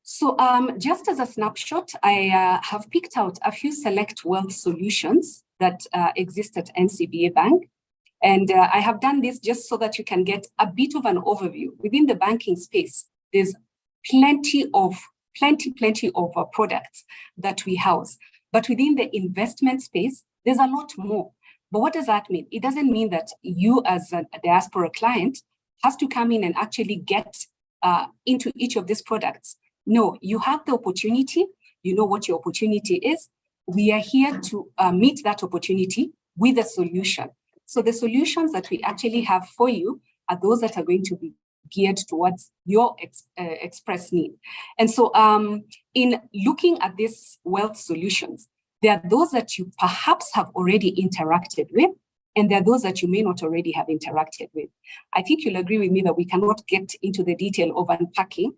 So just as a snapshot, I have picked out a few select wealth solutions that exist at NCBA Bank. And I have done this just so that you can get a bit of an overview. Within the banking space, there's plenty of products that we house. But within the investment space, there's a lot more. But what does that mean? It doesn't mean that you as a diaspora client has to come in and actually get into each of these products. No, you have the opportunity. You know what your opportunity is. We are here to meet that opportunity with a solution. So the solutions that we actually have for you are those that are going to be geared towards your express need. And so in looking at these wealth solutions, there are those that you perhaps have already interacted with, and there are those that you may not already have interacted with. I think you'll agree with me that we cannot get into the detail of unpacking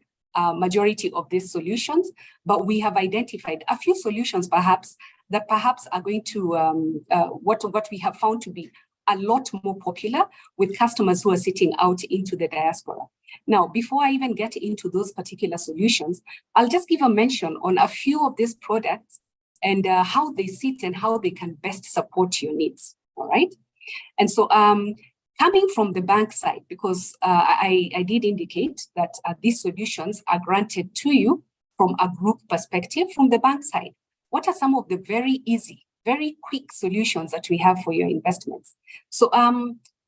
majority of these solutions, but we have identified a few solutions perhaps are going to, what we have found to be a lot more popular with customers who are sitting out into the diaspora. Now, before I even get into those particular solutions, I'll just give a mention on a few of these products and how they sit and how they can best support your needs, all right? And so coming from the bank side, because I did indicate that these solutions are granted to you from a group perspective from the bank side. What are some of the very easy, very quick solutions that we have for your investments? So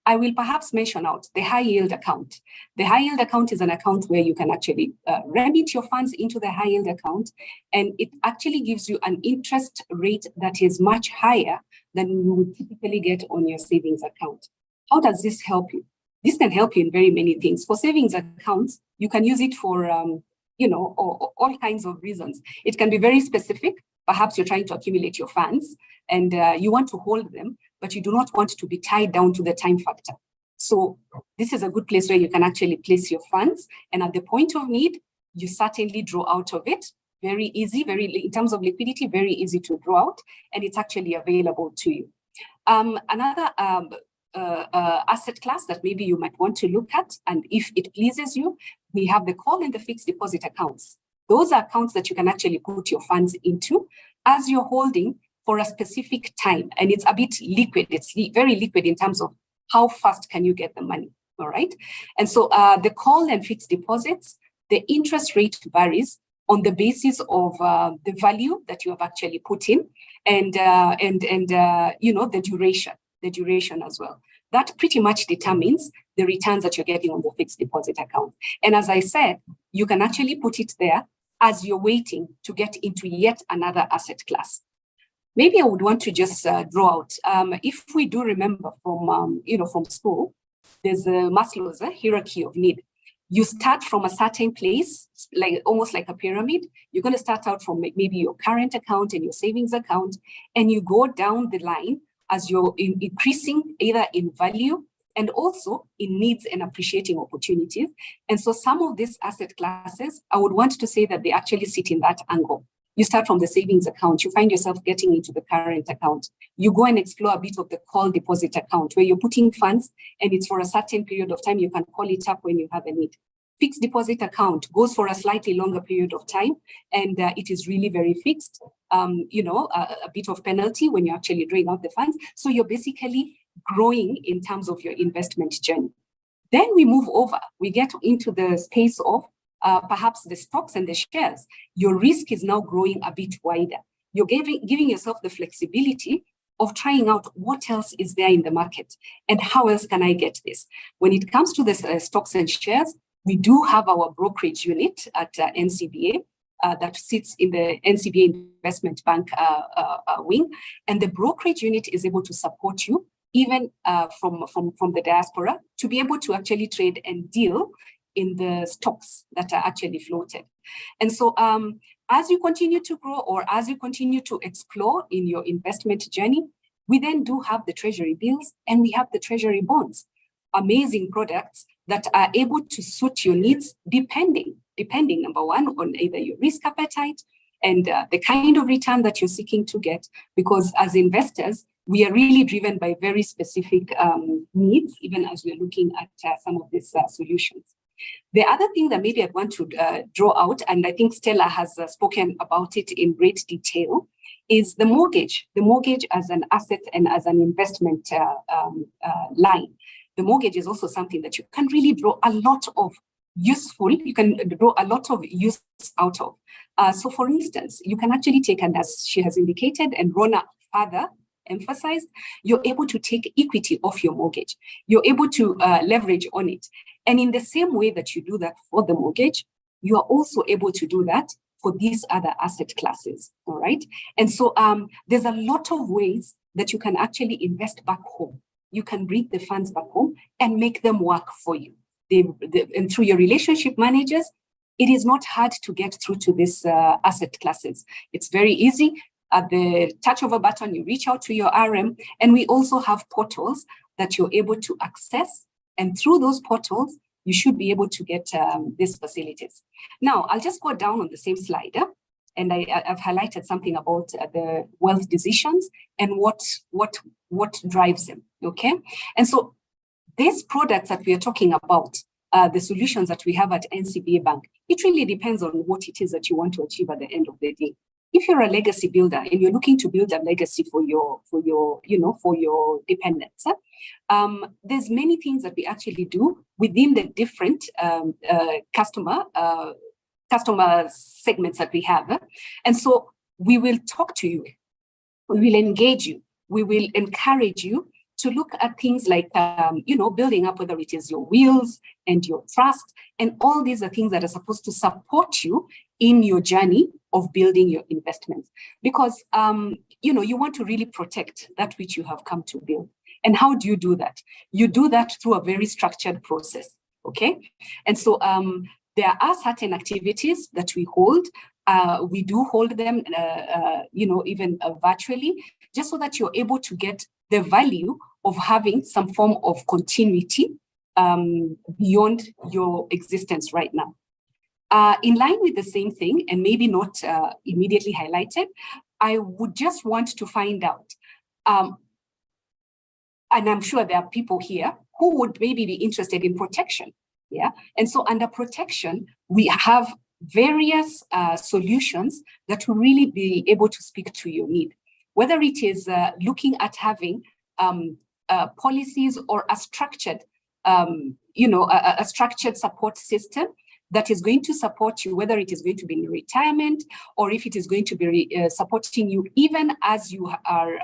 I will perhaps mention out the high yield account. The high yield account is an account where you can actually remit your funds into the high yield account, and it actually gives you an interest rate that is much higher than you would typically get on your savings account. How does this help you? This can help you in very many things. For savings accounts, you can use it for all kinds of reasons. It can be very specific. Perhaps you're trying to accumulate your funds and you want to hold them, but you do not want to be tied down to the time factor. So this is a good place where you can actually place your funds, and at the point of need, you certainly draw out of it. Very easy, in terms of liquidity, very easy to draw out, and it's actually available to you. Another asset class that maybe you might want to look at, and if it pleases you, we have the call and the fixed deposit accounts. Those are accounts that you can actually put your funds into as you're holding for a specific time. And it's a bit liquid. It's very liquid in terms of how fast can you get the money, all right? And so the call and fixed deposits, the interest rate varies on the basis of the value that you have actually put in and the duration as well. That pretty much determines the returns that you're getting on the fixed deposit account. And as I said, you can actually put it there as you're waiting to get into yet another asset class. Maybe I would want to just draw out, if we do remember from school, there's Maslow's hierarchy of need. You start from a certain place, almost like a pyramid. You're going to start out from maybe your current account and your savings account, and you go down the line as you're increasing either in value and also in needs and appreciating opportunities. And so some of these asset classes, I would want to say that they actually sit in that angle. You start from the savings account, you find yourself getting into the current account. You go and explore a bit of the call deposit account where you're putting funds and it's for a certain period of time. You can call it up when you have a need. Fixed deposit account goes for a slightly longer period of time, and it is really very fixed. A bit of penalty when you're actually drawing out the funds. So you're basically growing in terms of your investment journey. Then we move over. We get into the space of perhaps the stocks and the shares. Your risk is now growing a bit wider. You're giving yourself the flexibility of trying out what else is there in the market and how else can I get this. When it comes to the stocks and shares, we do have our brokerage unit at NCBA that sits in the NCBA Investment Bank wing, and the brokerage unit is able to support you even from the diaspora to be able to actually trade and deal in the stocks that are actually floated. And so as you continue to grow or as you continue to explore in your investment journey, we then do have the treasury bills and we have the treasury bonds, amazing products that are able to suit your needs depending, number one, on either your risk appetite and the kind of return that you're seeking to get, because as investors, we are really driven by very specific needs, even as we're looking at some of these solutions. The other thing that maybe I want to draw out, and I think Stella has spoken about it in great detail, is the mortgage as an asset and as an investment line. The mortgage is also something that you can really draw a lot of use out of. So for instance, you can actually take, and as she has indicated, and Rona further emphasized, you're able to take equity off your mortgage. You're able to leverage on it. And in the same way that you do that for the mortgage, you are also able to do that for these other asset classes, all right? And so there's a lot of ways that you can actually invest back home. You can bring the funds back home and make them work for you. And through your relationship managers, it is not hard to get through to these asset classes. It's very easy. At the touch of a button, you reach out to your RM, and we also have portals that you're able to access. And through those portals, you should be able to get these facilities. Now, I'll just go down on the same slide. And I've highlighted something about the wealth decisions and what drives them, okay? And so these products that we are talking about, the solutions that we have at NCBA Bank, it really depends on what it is that you want to achieve at the end of the day. If you're a legacy builder and you're looking to build a legacy for your dependents, there's many things that we actually do within the different customer segments that we have. And so we will talk to you, we will engage you, we will encourage you to look at things like, building up, whether it is your wills and your trust, and all these are things that are supposed to support you in your journey of building your investments. Because, you want to really protect that which you have come to build. And how do you do that? You do that through a very structured process, okay? And so there are certain activities that we hold. We do hold them, even virtually, just so that you're able to get the value of having some form of continuity beyond your existence right now. In line with the same thing, and maybe not immediately highlighted, I would just want to find out, and I'm sure there are people here who would maybe be interested in protection, yeah? And so under protection, we have various solutions that will really be able to speak to your need, whether it is looking at having policies or a structured, a structured support system that is going to support you, whether it is going to be in retirement or if it is going to be supporting you even as you are,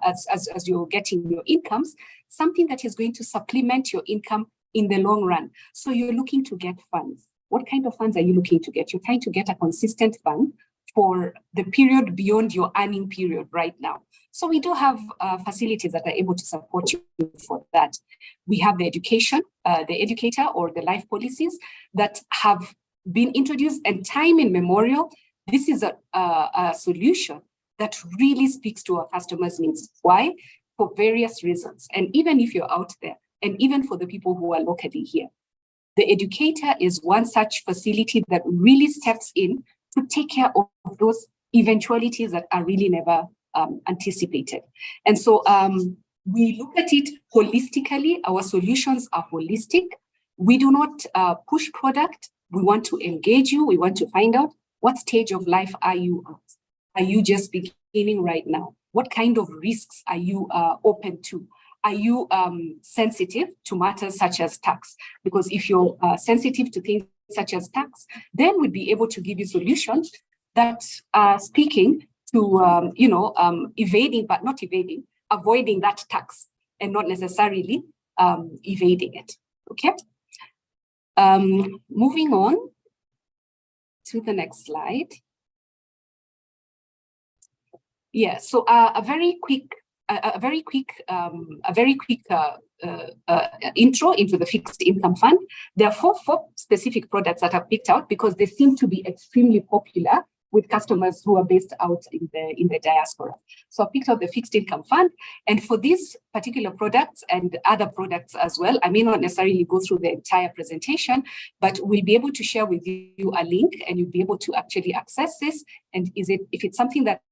as you're getting your incomes, something that is going to supplement your income in the long run. So you're looking to get funds. What kind of funds are you looking to get? You're trying to get a consistent fund for the period beyond your earning period right now. So we do have facilities that are able to support you for that. We have the educator or the life policies that have been introduced, and time immemorial, this is a solution that really speaks to our customers' needs. Why? For various reasons. And even if you're out there, and even for the people who are locally here, the educator is one such facility that really steps in to take care of those eventualities that are really never anticipated. And so we look at it holistically. Our solutions are holistic. We do not push product. We want to engage you. We want to find out what stage of life are you at? Are you just beginning right now? What kind of risks are you open to? Are you sensitive to matters such as tax? Because if you're sensitive to things such as tax, then we'd be able to give you solutions that are speaking to, evading, but not evading, avoiding that tax and not necessarily evading it, okay? Moving on to the next slide. Yeah, so a very quick intro into the fixed income fund. There are four specific products that I've picked out because they seem to be extremely popular with customers who are based out in the diaspora. So I picked out the fixed income fund. And for these particular products and other products as well, I may not necessarily go through the entire presentation, but we'll be able to share with you a link and you'll be able to actually access this. And if it's something that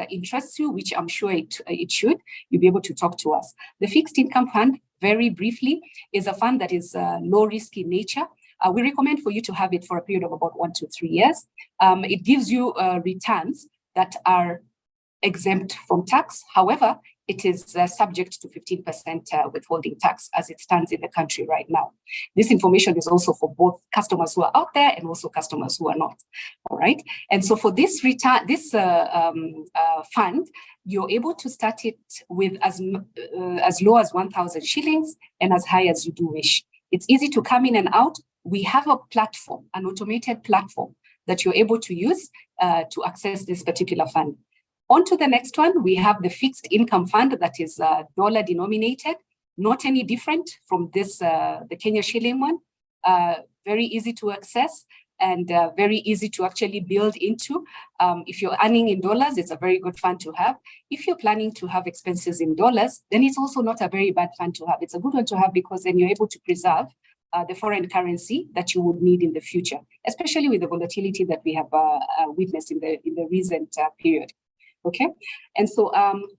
interests you, which I'm sure it should, you'll be able to talk to us. The fixed income fund, very briefly, is a fund that is low risk in nature. We recommend for you to have it for a period of about 1 to 3 years. It gives you returns that are exempt from tax. However, it is subject to 15% withholding tax as it stands in the country right now. This information is also for both customers who are out there and also customers who are not. All right. And so for this fund, you're able to start it with as low as 1,000 shillings and as high as you do wish. It's easy to come in and out. We have a platform, an automated platform that you're able to use to access this particular fund. On to the next one, we have the fixed income fund that is dollar denominated, not any different from this, the Kenya shilling one. Very easy to access and very easy to actually build into. If you're earning in dollars, it's a very good fund to have. If you're planning to have expenses in dollars, then it's also not a very bad fund to have. It's a good one to have because then you're able to preserve the foreign currency that you would need in the future, especially with the volatility that we have witnessed in the recent period. Okay, and so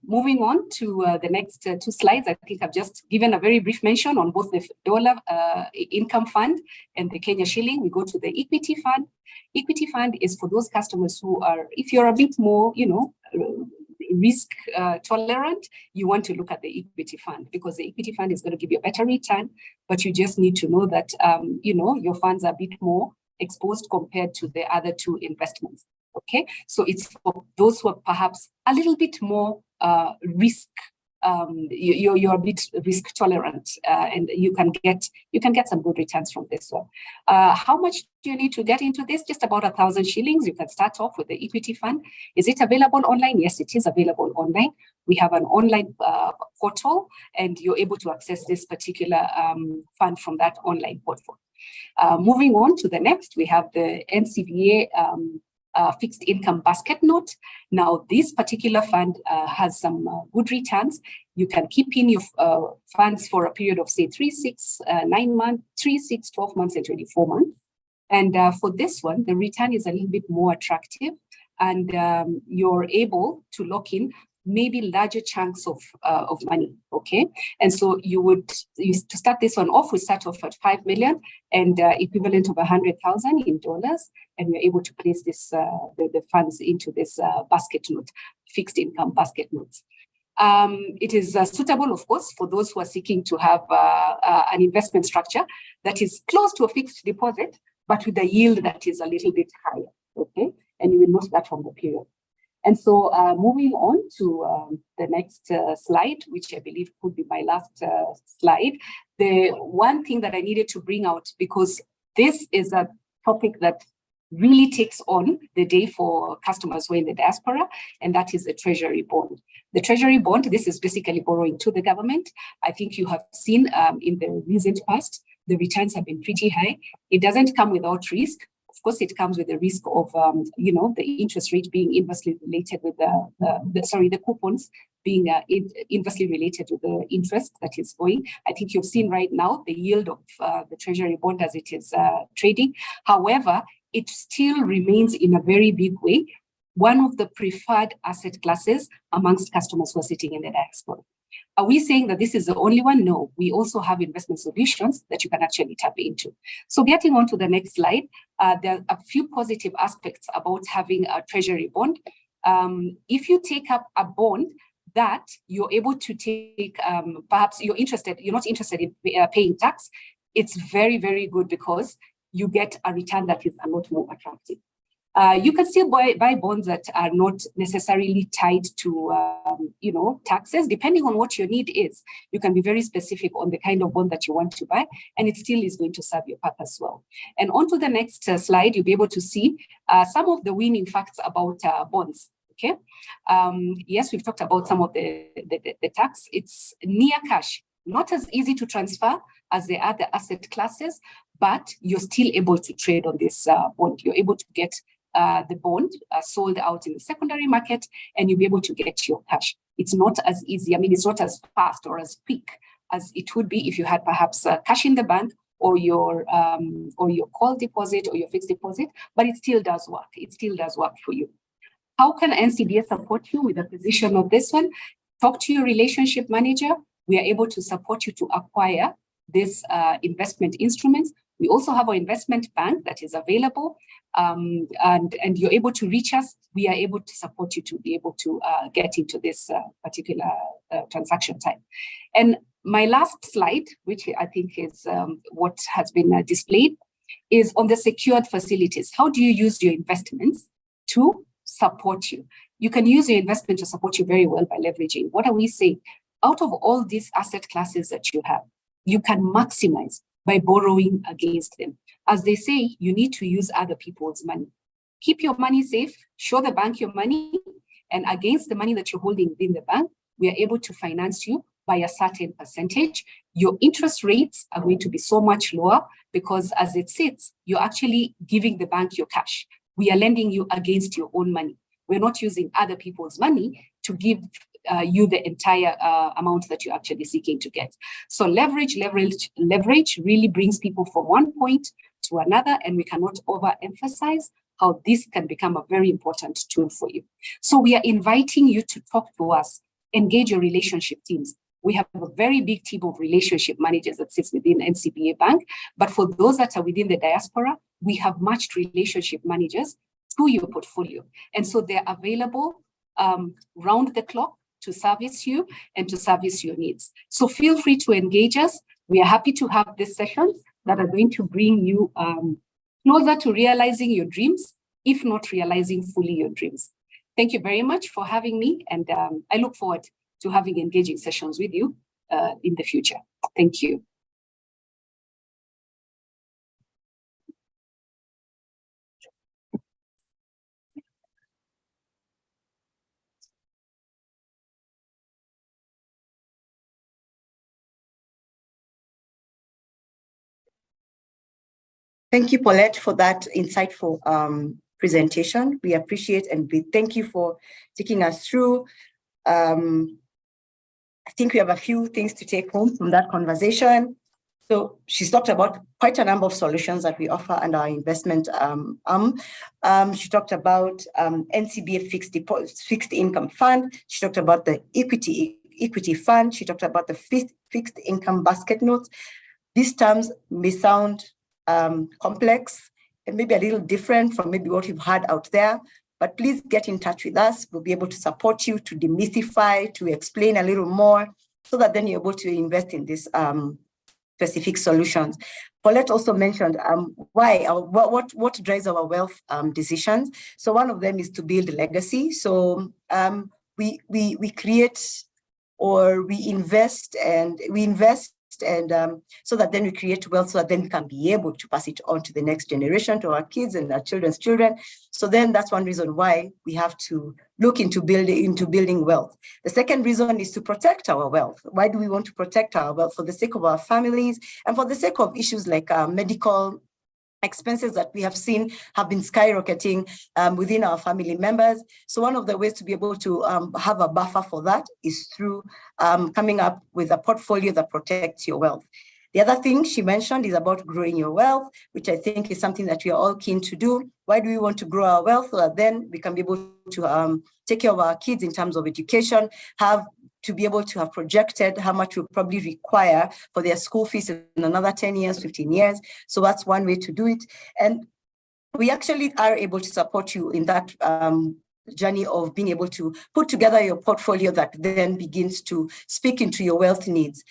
moving on to the next 2 slides, I think I've just given a very brief mention on both the dollar income fund and the Kenya shilling. We go to the equity fund. Equity fund is for those customers who are, if you're a bit more, risk tolerant, you want to look at the equity fund because the equity fund is going to give you a better return, but you just need to know that, your funds are a bit more exposed compared to the other 2 investments. Okay, so it's for those who are perhaps a little bit more risk. You're a bit risk tolerant, and you can get some good returns from this one. How much do you need to get into this? Just about 1,000 shillings. You can start off with the equity fund. Is it available online? Yes, it is available online. We have an online portal, and you're able to access this particular fund from that online portal. Moving on to the next, we have the NCBA fixed income basket note. Now, this particular fund has some good returns. You can keep in your funds for a period of, say, 3, 6, 9 months, 3, 6, 12 months, and 24 months. And for this one, the return is a little bit more attractive, and you're able to lock in maybe larger chunks of money. Okay, and so to start this one off, we start off at 5 million and equivalent of 100,000 in dollars, and we're able to place this the funds into this basket note, fixed income basket notes. It is suitable, of course, for those who are seeking to have an investment structure that is close to a fixed deposit, but with a yield that is a little bit higher. Okay, and you will note that from the period. And so moving on to the next slide, which I believe could be my last slide, the one thing that I needed to bring out, because this is a topic that really takes on the day for customers who are in the diaspora, and that is the treasury bond. The treasury bond, this is basically borrowing to the government. I think you have seen in the recent past, the returns have been pretty high. It doesn't come without risk. Of course, it comes with the risk of, the interest rate being inversely related with the coupons being inversely related to the interest that is going. I think you've seen right now the yield of the treasury bond as it is trading. However, it still remains in a very big way one of the preferred asset classes amongst customers who are sitting in the diaspora. Are we saying that this is the only one? No, we also have investment solutions that you can actually tap into. So getting on to the next slide, there are a few positive aspects about having a treasury bond. If you take up a bond that you're able to take, perhaps you're not interested in paying tax, it's very, very good because you get a return that is a lot more attractive. You can still buy bonds that are not necessarily tied to, taxes, depending on what your need is. You can be very specific on the kind of bond that you want to buy, and it still is going to serve your purpose well. And on to the next slide, you'll be able to see some of the winning facts about bonds. Okay. Yes, we've talked about some of the tax. It's near cash. Not as easy to transfer as the other asset classes, but you're still able to trade on this bond. You're able to get the bond sold out in the secondary market, and you'll be able to get your cash. It's not as easy. I mean, it's not as fast or as quick as it would be if you had perhaps cash in the bank or your call deposit or your fixed deposit, but it still does work. It still does work for you. How can NCBA support you with the acquisition of this one? Talk to your relationship manager. We are able to support you to acquire this investment instruments. We also have our investment bank that is available, and you're able to reach us. We are able to support you to be able to get into this particular transaction type. And my last slide, which I think is what has been displayed, is on the secured facilities. How do you use your investments to support you? You can use your investment to support you very well by leveraging. What are we saying? Out of all these asset classes that you have, you can maximize by borrowing against them. As they say, you need to use other people's money. Keep your money safe, show the bank your money, and against the money that you're holding within the bank, we are able to finance you by a certain percentage. Your interest rates are going to be so much lower because as it sits, you're actually giving the bank your cash. We are lending you against your own money. We're not using other people's money to give you the entire amount that you're actually seeking to get. So leverage really brings people from one point to another, and we cannot overemphasize how this can become a very important tool for you. So we are inviting you to talk to us, engage your relationship teams. We have a very big team of relationship managers that sits within NCBA Bank, but for those that are within the diaspora, we have matched relationship managers to your portfolio. And so they're available round the clock to service you and to service your needs. So feel free to engage us. We are happy to have these sessions that are going to bring you closer to realizing your dreams, if not realizing fully your dreams. Thank you very much for having me, and I look forward to having engaging sessions with you in the future. Thank you. Thank you, Paulette, for that insightful presentation. We appreciate and we thank you for taking us through. I think we have a few things to take home from that conversation. So she's talked about quite a number of solutions that we offer under our investment she talked about NCBA fixed income fund. She talked about the equity fund. She talked about the fixed income basket notes. These terms may sound complex and maybe a little different from maybe what you've heard out there, but please get in touch with us. We'll be able to support you, to demystify, to explain a little more, so that then you're able to invest in these specific solutions. Paulette also mentioned what drives our wealth decisions. So one of them is to build legacy. So we create or we invest so that then we create wealth, so that then we can be able to pass it on to the next generation, to our kids and our children's children. So then that's one reason why we have to look into building wealth. The second reason is to protect our wealth. Why do we want to protect our wealth? For the sake of our families and for the sake of issues like medical expenses that we have seen have been skyrocketing within our family members. So one of the ways to be able to have a buffer for that is through coming up with a portfolio that protects your wealth. The other thing she mentioned is about growing your wealth, which I think is something that we are all keen to do. Why do we want to grow our wealth? So that then we can be able to take care of our kids in terms of education, to be able to have projected how much we'll probably require for their school fees in another 10 years, 15 years. So that's one way to do it. And we actually are able to support you in that journey of being able to put together your portfolio that then begins to speak into your wealth needs.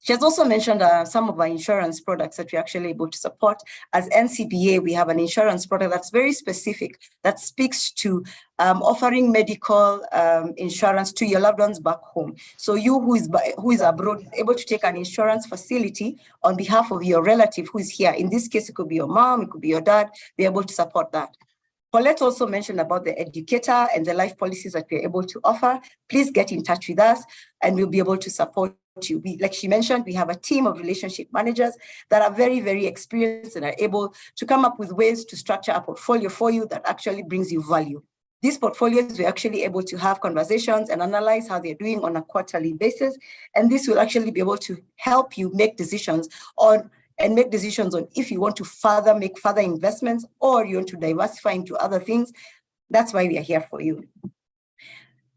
She has also mentioned some of our insurance products that we're actually able to support. As NCBA, we have an insurance product that's very specific, that speaks to offering medical insurance to your loved ones back home. So you who is abroad, able to take an insurance facility on behalf of your relative who is here. In this case, it could be your mom, it could be your dad, be able to support that. Paulette also mentioned about the educator and the life policies that we're able to offer. Please get in touch with us and we'll be able to support you. Like she mentioned, we have a team of relationship managers that are very, very experienced and are able to come up with ways to structure a portfolio for you that actually brings you value. These portfolios, we're actually able to have conversations and analyze how they're doing on a quarterly basis. And this will actually be able to help you make decisions on if you want to make further investments or you want to diversify into other things. That's why we are here for you.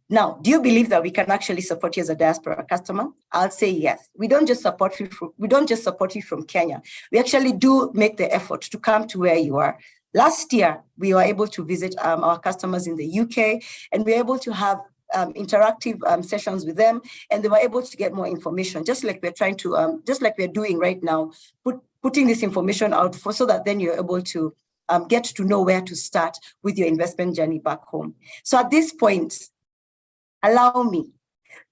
Now, do you believe that we can actually support you as a diaspora customer? I'll say yes. We don't just support you from Kenya. We actually do make the effort to come to where you are. Last year, we were able to visit our customers in the UK, and we were able to have interactive sessions with them, and they were able to get more information, just like we're trying to, just like we're doing right now, putting this information out so that then you're able to get to know where to start with your investment journey back home. So at this point, allow me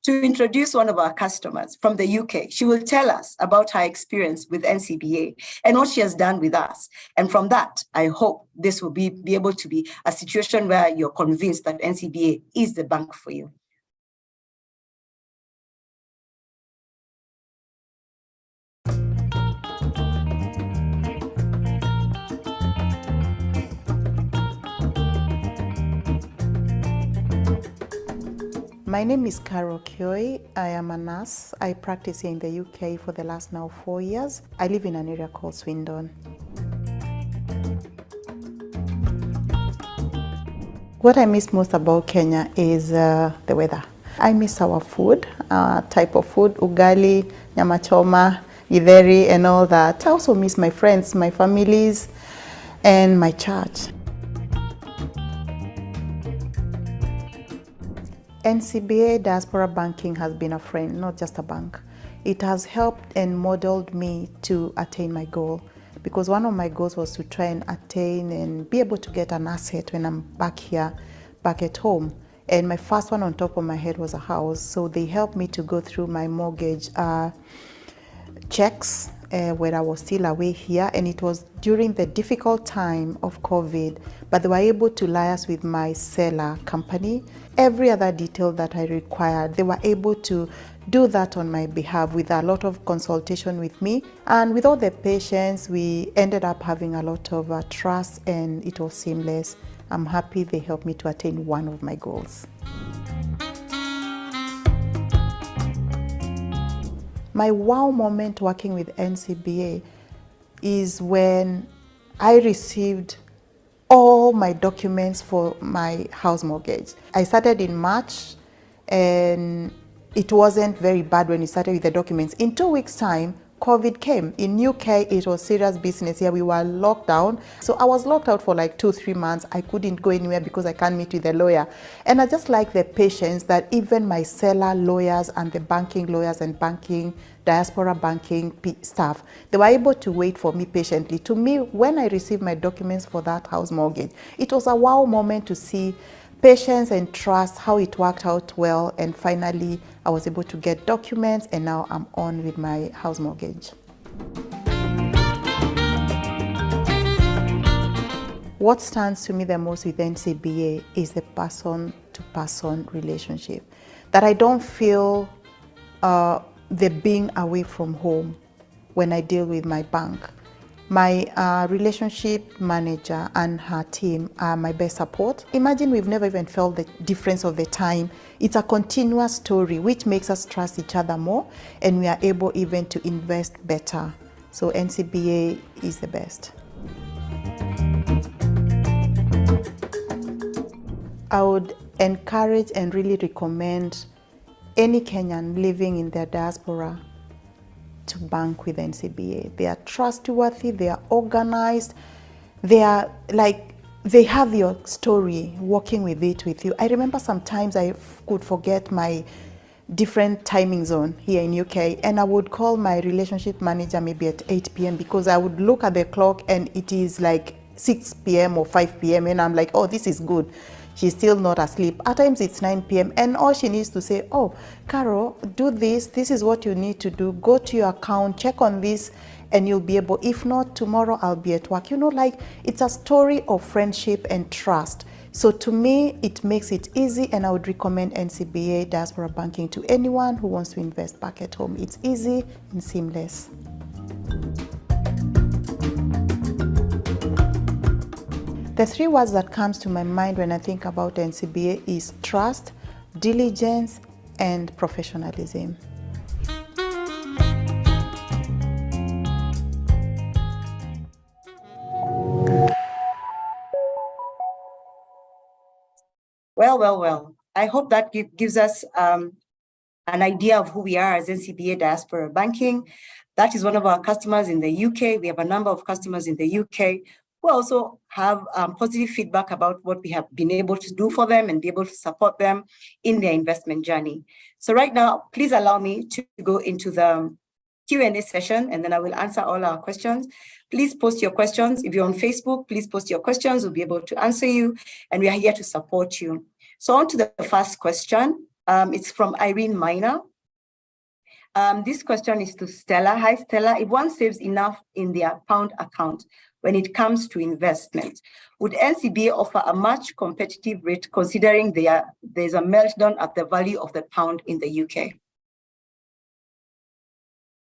to introduce one of our customers from the UK. She will tell us about her experience with NCBA and what she has done with us. And from that, I hope this will be able to be a situation where you're convinced that NCBA is the bank for you. My name is Carol Kioi. I am a nurse. I practice here in the UK for the last now 4 years. I live in an area called Swindon. What I miss most about Kenya is the weather. I miss our food, type of food, ugali, nyama choma, githeri, and all that. I also miss my friends, my families, and my church. NCBA Diaspora Banking has been a friend, not just a bank. It has helped and modeled me to attain my goal, because one of my goals was to try and attain and be able to get an asset when I'm back here, back at home. And my first one on top of my head was a house. So they helped me to go through my mortgage checks when I was still away here, and it was during the difficult time of COVID, but they were able to liaise with my seller company. Every other detail that I required, they were able to do that on my behalf with a lot of consultation with me. And with all the patience, we ended up having a lot of trust, and it was seamless. I'm happy they helped me to attain one of my goals. My wow moment working with NCBA is when I received all my documents for my house mortgage. I started in March, and it wasn't very bad when we started with the documents. In 2 weeks' time, COVID came. In UK, it was serious business here. We were locked down. So I was locked out for like 2-3 months. I couldn't go anywhere because I can't meet with the lawyer. And I just like the patience that even my seller lawyers and the banking lawyers and banking, diaspora banking staff, they were able to wait for me patiently. To me, when I received my documents for that house mortgage, it was a wow moment to see patience and trust, how it worked out well, and finally I was able to get documents, and now I'm on with my house mortgage. What stands to me the most with NCBA is the person-to-person relationship, that I don't feel the being away from home when I deal with my bank. My relationship manager and her team are my best support. Imagine we've never even felt the difference of the time. It's a continuous story which makes us trust each other more, and we are able even to invest better. So NCBA is the best. I would encourage and really recommend any Kenyan living in their diaspora to bank with NCBA. They are trustworthy, they are organized, they have your story, walking with it with you. I remember sometimes I could forget my different timing zone here in UK, and I would call my relationship manager maybe at 8 p.m. because I would look at the clock and it is like 6 p.m. or 5 p.m. and I'm like, oh, this is good. She's still not asleep. At times it's 9 p.m. and all she needs to say, oh, Carol, do this. This is what you need to do. Go to your account, check on this, and you'll be able, if not tomorrow, I'll be at work. You know, like it's a story of friendship and trust. So to me, it makes it easy, and I would recommend NCBA Diaspora Banking to anyone who wants to invest back at home. It's easy and seamless. The three words that comes to my mind when I think about NCBA is trust, diligence, and professionalism. Well. I hope that gives us an idea of who we are as NCBA Diaspora Banking. That is one of our customers in the UK. We have a number of customers in the UK who also have positive feedback about what we have been able to do for them and be able to support them in their investment journey. So right now, please allow me to go into the Q&A session, and then I will answer all our questions. Please post your questions. If you're on Facebook, please post your questions. We'll be able to answer you, and we are here to support you. So on to the first question. It's from Irene Minor. This question is to Stella. Hi, Stella. If one saves enough in their pound account when it comes to investment, would NCBA offer a much competitive rate considering there's a meltdown at the value of the pound in the UK?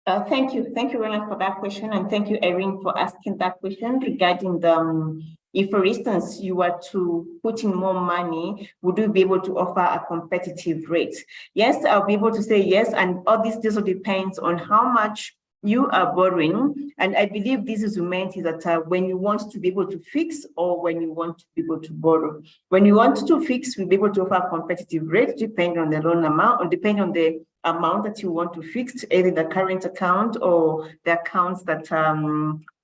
Thank you, Rona, for that question, and thank you, Irene, for asking that question regarding the if, for instance, you were to put in more money, would you be able to offer a competitive rate? Yes, I'll be able to say yes, and all this also depends on how much you are borrowing. And I believe this is meant is that when you want to be able to fix or when you want to be able to borrow. When you want to fix, we'll be able to offer a competitive rate depending on the loan amount or depending on the amount that you want to fix, either the current account or the accounts that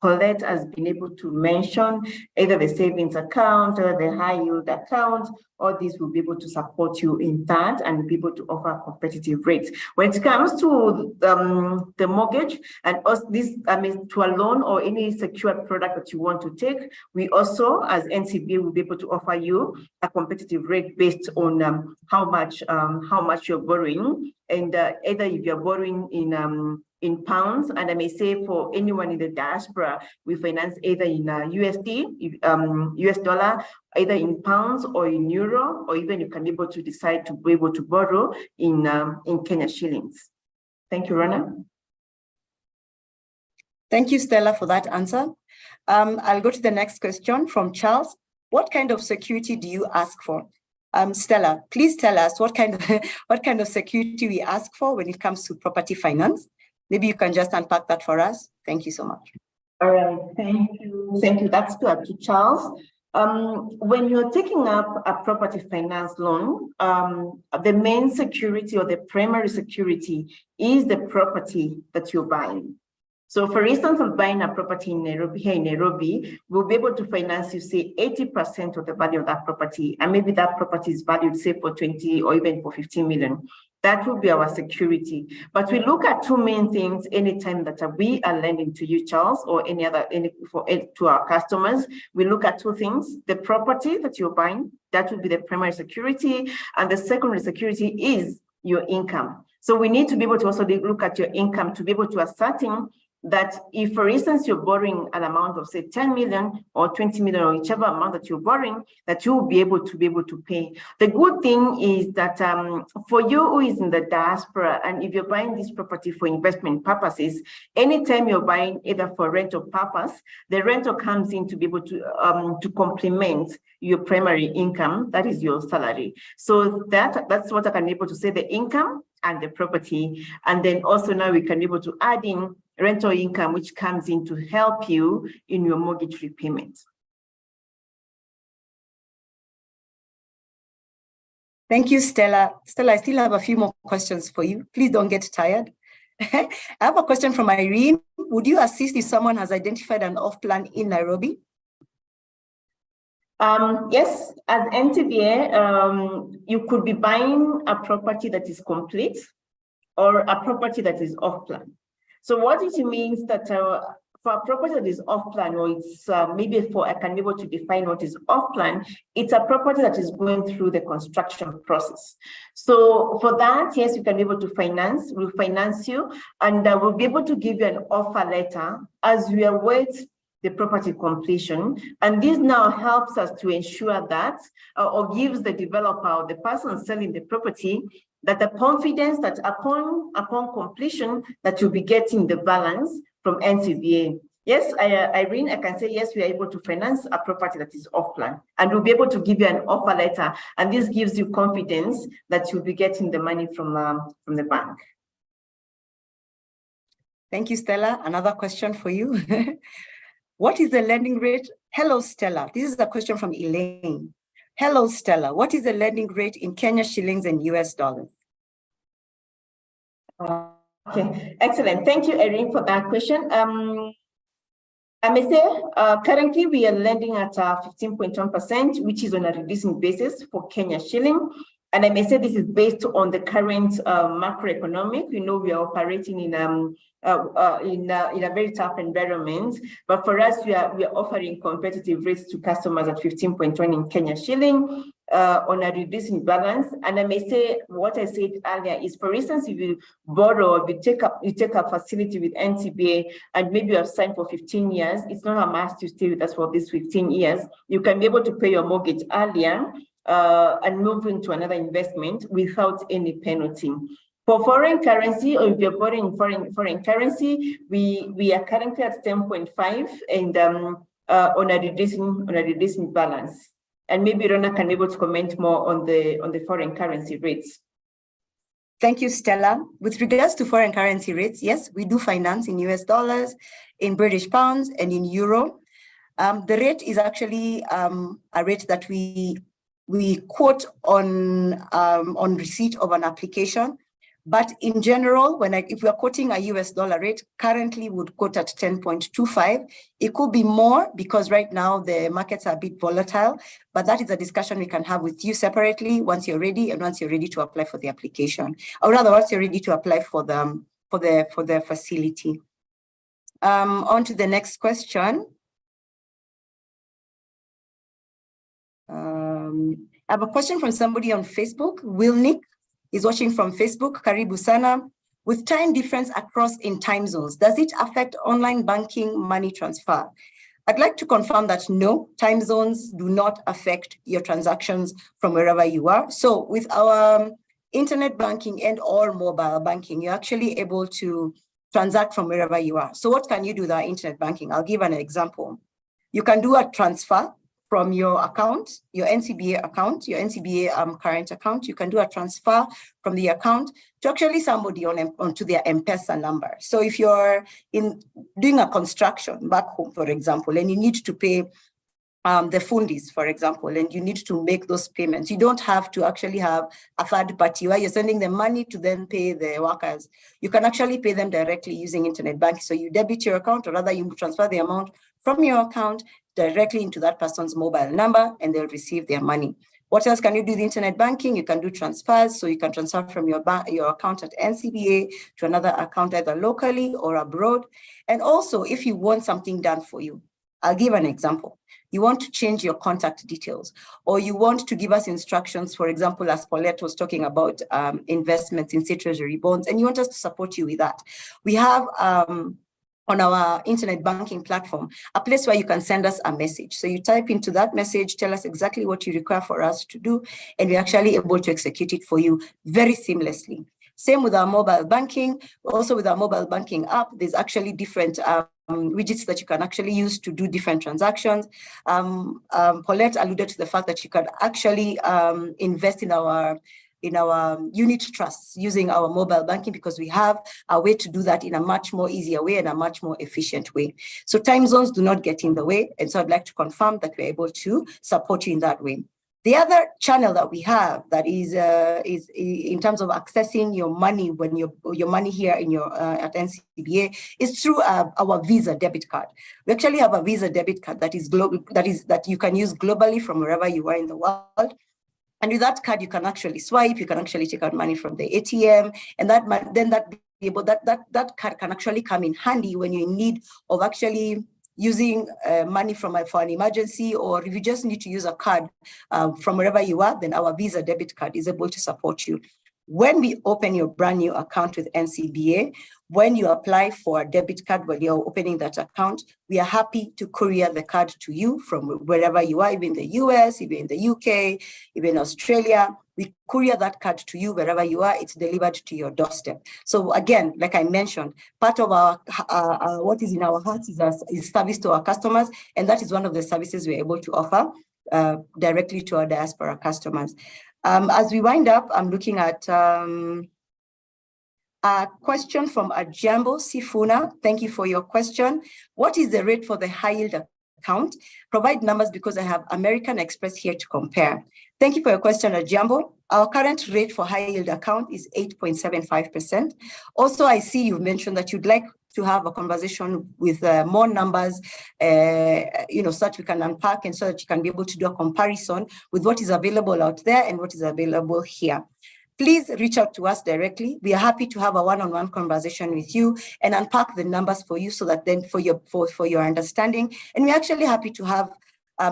Colette has been able to mention, either the savings account or the high yield account. All these will be able to support you in that and be able to offer competitive rates. When it comes to the mortgage and also this, to a loan or any secured product that you want to take, we also, as NCBA, will be able to offer you a competitive rate based on how much you're borrowing, and either if you're borrowing in pounds, and I may say for anyone in the diaspora, we finance either in USD, US dollar, either in pounds or in euro, or even you can be able to decide to be able to borrow in Kenya shillings. Thank you, Rona. Thank you, Stella, for that answer. I'll go to the next question from Charles. What kind of security do you ask for? Stella, please tell us what kind of security we ask for when it comes to property finance. Maybe you can just unpack that for us. Thank you so much. All right, thank you. Thank you. That's to Charles. When you're taking up a property finance loan, the main security or the primary security is the property that you're buying. So for instance, of buying a property in Nairobi, here in Nairobi, we'll be able to finance you, say, 80% of the value of that property. And maybe that property is valued, say, for 20 or even for 15 million. That will be our security. But we look at two main things anytime that we are lending to you, Charles, or to our customers. We look at two things: the property that you're buying, that will be the primary security, and the secondary security is your income. So we need to be able to also look at your income to be able to ascertain that if, for instance, you're borrowing an amount of, say, 10 million or 20 million or whichever amount that you're borrowing, that you will be able to pay. The good thing is that for you who is in the diaspora, and if you're buying this property for investment purposes, anytime you're buying either for rental purpose, the rental comes in to be able to complement your primary income, that is your salary. So that's what I can be able to say, the income and the property. And then also now we can be able to add in rental income, which comes in to help you in your mortgage repayment. Thank you, Stella. Stella, I still have a few more questions for you. Please don't get tired. I have a question from Irene. Would you assist if someone has identified an off-plan in Nairobi? Yes, as NCBA, you could be buying a property that is complete or a property that is off-plan. So what it means that for a property that is off plan, or it's maybe for, I can be able to define what is off plan, it's a property that is going through the construction process. So for that, yes, you can be able to finance, we'll finance you, and we'll be able to give you an offer letter as we await the property completion. And this now helps us to ensure that, or gives the developer or the person selling the property that the confidence that upon completion that you'll be getting the balance from NCBA. Yes, Irene, I can say yes, we are able to finance a property that is off plan, and we'll be able to give you an offer letter, and this gives you confidence that you'll be getting the money from the bank. Thank you, Stella. Another question for you. What is the lending rate? Hello, Stella. This is a question from Elaine. Hello, Stella. What is the lending rate in Kenya shillings and US dollars? Okay, excellent. Thank you, Erin, for that question. I may say currently we are lending at 15.1%, which is on a reducing basis for Kenya shilling. And I may say this is based on the current macroeconomic. We know we are operating in a very tough environment, but for us, we are offering competitive rates to customers at 15.1 in Kenya shilling on a reducing balance. And I may say what I said earlier is, for instance, if you borrow, or you take a facility with NCBA and maybe you have signed for 15 years, it's not a must to stay with us for these 15 years. You can be able to pay your mortgage earlier and move into another investment without any penalty. For foreign currency, or if you're borrowing foreign currency, we are currently at 10.5 and on a reducing balance. And maybe Rona can be able to comment more on the foreign currency rates. Thank you, Stella. With regards to foreign currency rates, yes, we do finance in US dollars, in British pounds, and in euro. The rate is actually a rate that we quote on receipt of an application. But in general, if we are quoting a US dollar rate, currently would quote at 10.25. It could be more because right now the markets are a bit volatile, but that is a discussion we can have with you separately once you're ready, and once you're ready to apply for the application, or rather once you're ready to apply for the facility. On to the next question. I have a question from somebody on Facebook. Will Nick is watching from Facebook. Karibu sana. With time difference across in time zones, does it affect online banking money transfer? I'd like to confirm that no, time zones do not affect your transactions from wherever you are. So with our internet banking and or mobile banking, you're actually able to transact from wherever you are. So what can you do with our internet banking? I'll give an example. You can do a transfer from your account, your NCBA account, your NCBA current account. You can do a transfer from the account to actually somebody onto their M-Pesa number. So if you're doing a construction back home, for example, and you need to pay the fundis, for example, and you need to make those payments, you don't have to actually have a third party where you're sending them money to then pay the workers. You can actually pay them directly using internet banking. So you debit your account, or rather you transfer the amount from your account directly into that person's mobile number, and they'll receive their money. What else can you do with internet banking? You can do transfers. So you can transfer from your account at NCBA to another account either locally or abroad. And also, if you want something done for you, I'll give an example. You want to change your contact details, or you want to give us instructions, for example, as Paulette was talking about investments in state treasury bonds, and you want us to support you with that. We have on our internet banking platform, a place where you can send us a message. So you type into that message, tell us exactly what you require for us to do, and we're actually able to execute it for you very seamlessly. Same with our mobile banking. Also with our mobile banking app, there's actually different widgets that you can actually use to do different transactions. Paulette alluded to the fact that you can actually invest in our unit trusts using our mobile banking, because we have a way to do that in a much more easier way and a much more efficient way. So time zones do not get in the way. And so I'd like to confirm that we're able to support you in that way. The other channel that we have that is in terms of accessing your money when your money here in your at NCBA is through our Visa debit card. We actually have a Visa debit card that is global, that you can use globally from wherever you are in the world. And with that card, you can actually swipe, you can actually take out money from the ATM, and that able, that card can actually come in handy when you're in need of actually using money for an emergency, or if you just need to use a card from wherever you are, then our Visa debit card is able to support you. When we open your brand new account with NCBA, when you apply for a debit card while you're opening that account, we are happy to courier the card to you from wherever you are, even in the US, even in the UK, even in Australia. We courier that card to you wherever you are. It's delivered to your doorstep. So again, like I mentioned, part of our what is in our hearts is service to our customers, and that is one of the services we're able to offer directly to our diaspora customers. As we wind up, I'm looking at a question from Ajambo Sifuna. Thank you for your question. What is the rate for the high yield account? Provide numbers because I have American Express here to compare. Thank you for your question, Ajambo. Our current rate for high yield account is 8.75%. Also, I see you've mentioned that you'd like to have a conversation with more numbers, so that we can unpack and so that you can be able to do a comparison with what is available out there and what is available here. Please reach out to us directly. We are happy to have a one-on-one conversation with you and unpack the numbers for you so that then for your understanding. And we're actually happy to have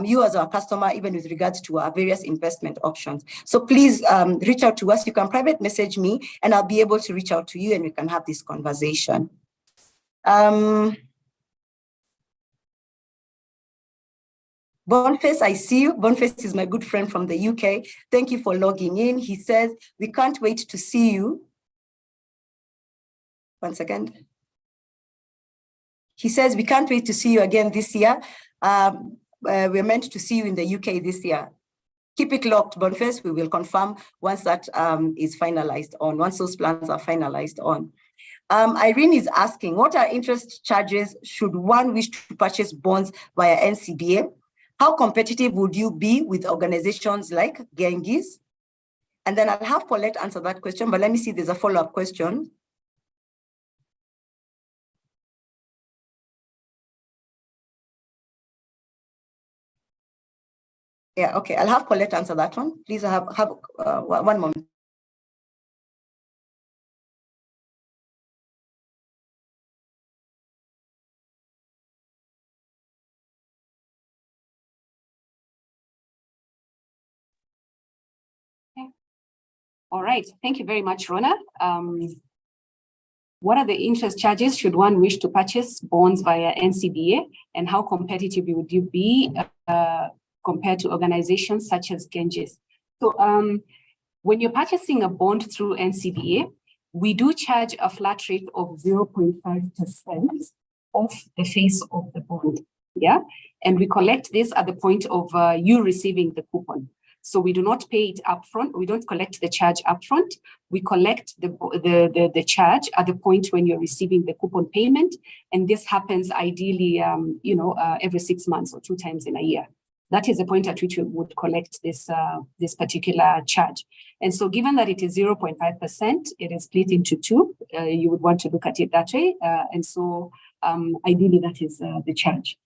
you as our customer, even with regards to our various investment options. So please reach out to us. You can private message me and I'll be able to reach out to you and we can have this conversation. Boniface, I see you. Boniface is my good friend from the UK. Thank you for logging in. He says, we can't wait to see you. One second. He says, we can't wait to see you again this year. We're meant to see you in the UK this year. Keep it locked, Boniface. We will confirm once that is finalized on, once those plans are finalized on. Irene is asking, what are interest charges should one wish to purchase bonds via NCBA? How competitive would you be with organizations like Genghis? And then I'll have Paulette answer that question, but let me see if there's a follow-up question. Yeah, okay, I'll have Paulette answer that one. Please have one moment. All right, thank you very much, Rona. What are the interest charges should one wish to purchase bonds via NCBA, and how competitive would you be compared to organizations such as Genghis? So when you're purchasing a bond through NCBA, we do charge a flat rate of 0.5% off the face of the bond, yeah? And we collect this at the point of you receiving the coupon. So we do not pay it upfront. We don't collect the charge upfront. We collect the charge at the point when you're receiving the coupon payment. And this happens ideally, every 6 months or 2 times in a year. That is the point at which we would collect this particular charge. And so given that it is 0.5%, it is split into 2. You would want to look at it that way. And so ideally that is the charge.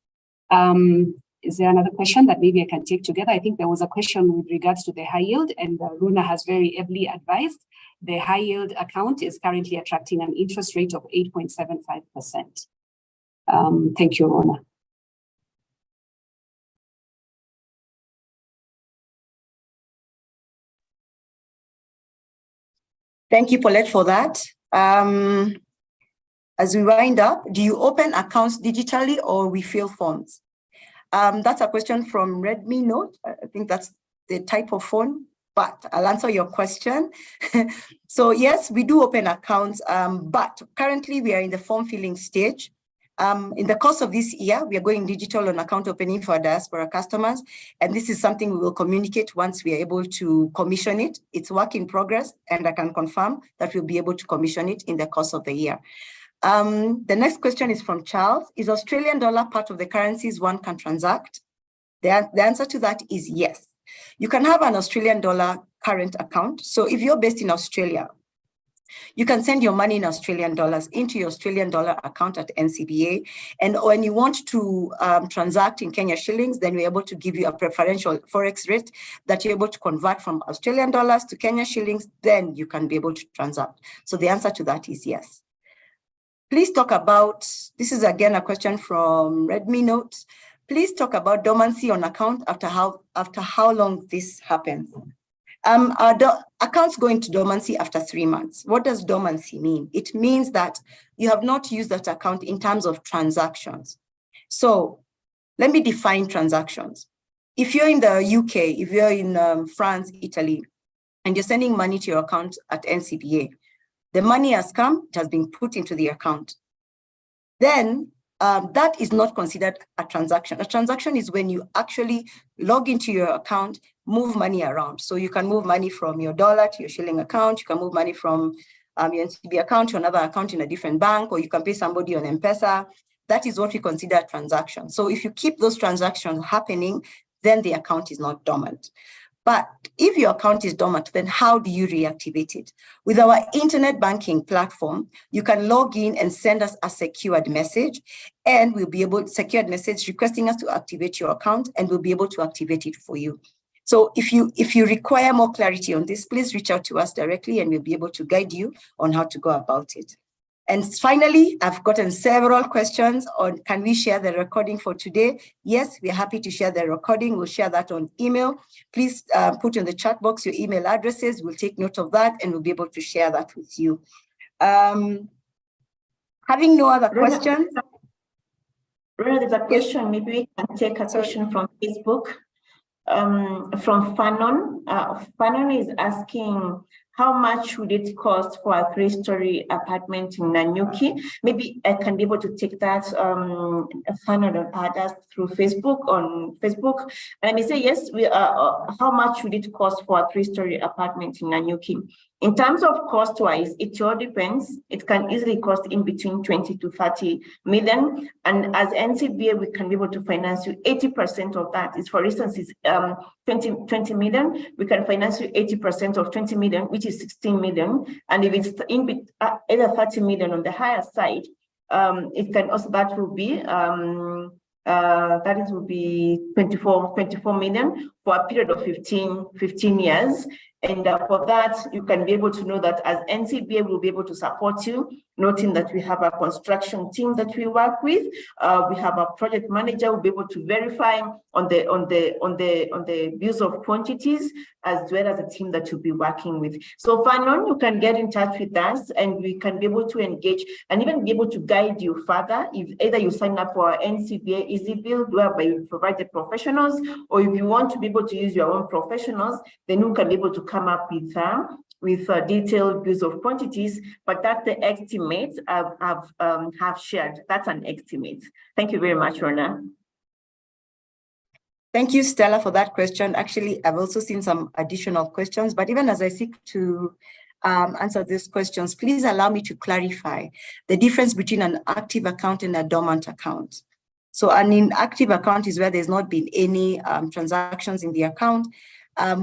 Is there another question that maybe I can take together? I think there was a question with regards to the high yield, and Rona has very ably advised. The high yield account is currently attracting an interest rate of 8.75%. Thank you, Rona. Thank you, Paulette, for that. As we wind up, do you open accounts digitally or we fill forms? That's a question from Redmi Note. I think that's the type of phone, but I'll answer your question. So yes, we do open accounts, but currently we are in the form filling stage. In the course of this year, we are going digital on account opening for our diaspora customers. And this is something we will communicate once we are able to commission it. It's work in progress, and I can confirm that we'll be able to commission it in the course of the year. The next question is from Charles. Is Australian dollar part of the currencies one can transact? The answer to that is yes. You can have an Australian dollar current account. So if you're based in Australia, you can send your money in Australian dollars into your Australian dollar account at NCBA. And when you want to transact in Kenya shillings, then we're able to give you a preferential Forex rate that you're able to convert from Australian dollars to Kenya shillings, then you can be able to transact. So the answer to that is yes. please talk about, this is again a question from Redmi Notes. Please talk about dormancy on account after how long this happens. Our accounts go into dormancy after 3 months. What does dormancy mean? It means that you have not used that account in terms of transactions. So let me define transactions. If you're in the UK, if you're in France, Italy, and you're sending money to your account at NCBA, the money has come, it has been put into the account. Then that is not considered a transaction. A transaction is when you actually log into your account, move money around. So you can move money from your dollar to your shilling account. You can move money from your NCBA account to another account in a different bank, or you can pay somebody on M-Pesa. That is what we consider a transaction. So if you keep those transactions happening, then the account is not dormant. But if your account is dormant, then how do you reactivate it? With our internet banking platform, you can log in and send us a secured message, and we'll be able to secured message requesting us to activate your account, and we'll be able to activate it for you. So if you require more clarity on this, please reach out to us directly, and we'll be able to guide you on how to go about it. And finally, I've gotten several questions on, can we share the recording for today? Yes, we're happy to share the recording. We'll share that on email. Please put in the chat box your email addresses. We'll take note of that, and we'll be able to share that with you. Having no other questions. Rona, there's a question. Maybe we can take a question from Facebook. From Fanon. Fanon is asking, how much would it cost for a 3-story apartment in Nanyuki? Maybe I can be able to take that, Fanon, or add us through Facebook, on Facebook. And I may say, yes, how much would it cost for a 3-story apartment in Nanyuki? In terms of cost-wise, it all depends. It can easily cost in between 20 to 30 million. And as NCBA, we can be able to finance you 80% of that. Is, for instance, it's 20 million. We can finance you 80% of 20 million, which is 16 million. And if it's in either 30 million on the higher side, it can also, that will be will be 24 million for a period of 15 years. And for that, you can be able to know that as NCBA, we'll be able to support you, noting that we have a construction team that we work with. We have a project manager who'll be able to verify on the views of quantities, as well as a team that you'll be working with. So Fanon, you can get in touch with us, and we can be able to engage and even be able to guide you further. If either you sign up for NCBA Easy Build, whereby you provide the professionals, or if you want to be able to use your own professionals, then you can be able to come up with detailed views of quantities. But that's the estimate have shared. That's an estimate. Thank you very much, Rona. Thank you, Stella, for that question. Actually, I've also seen some additional questions, but even as I seek to answer these questions, please allow me to clarify the difference between an active account and a dormant account. So an inactive account is where there's not been any transactions in the account,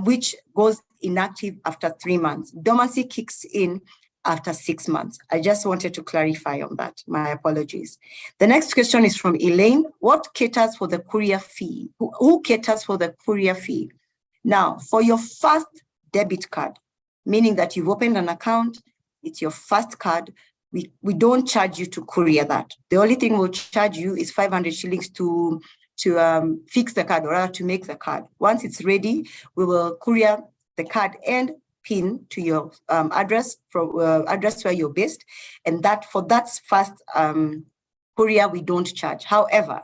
which goes inactive after 3 months. Dormancy kicks in after 6 months. I just wanted to clarify on that. My apologies. The next question is from Elaine. What caters for the courier fee? Who caters for the courier fee? Now, for your first debit card, meaning that you've opened an account, it's your first card, we don't charge you to courier that. The only thing we'll charge you is 500 shillings to fix the card, or rather to make the card. Once it's ready, we will courier the card and PIN to your address where you're based, and that for that first courier we don't charge. However,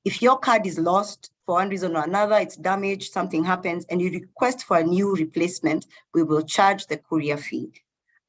if your card is lost for one reason or another, it's damaged, something happens, and you request for a new replacement, we will charge the courier fee.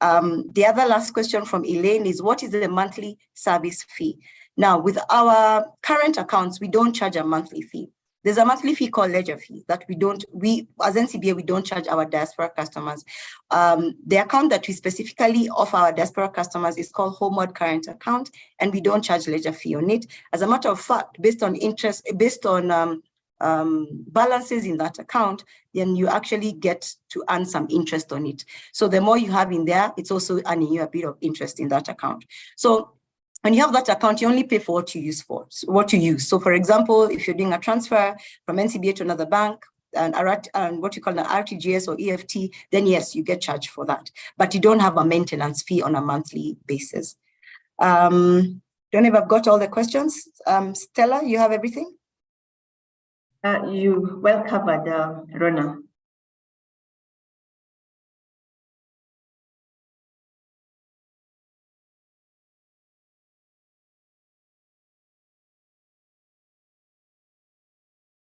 The other last question from Elaine is, what is the monthly service fee? Now, with our current accounts, we don't charge a monthly fee. There's a monthly fee called ledger fee that we as NCBA, we don't charge our diaspora customers. The account that we specifically offer our diaspora customers is called Homeward Current Account, and we don't charge ledger fee on it. As a matter of fact, based on interest, based on balances in that account, then you actually get to earn some interest on it. So the more you have in there, it's also earning you a bit of interest in that account. So when you have that account, you only pay for what you use what you use. So for example, if you're doing a transfer from NCBA to another bank, and what you call an RTGS or EFT, then yes, you get charged for that. But you don't have a maintenance fee on a monthly basis. Don't know if I've got all the questions. Stella, you have everything? You well covered, Rona.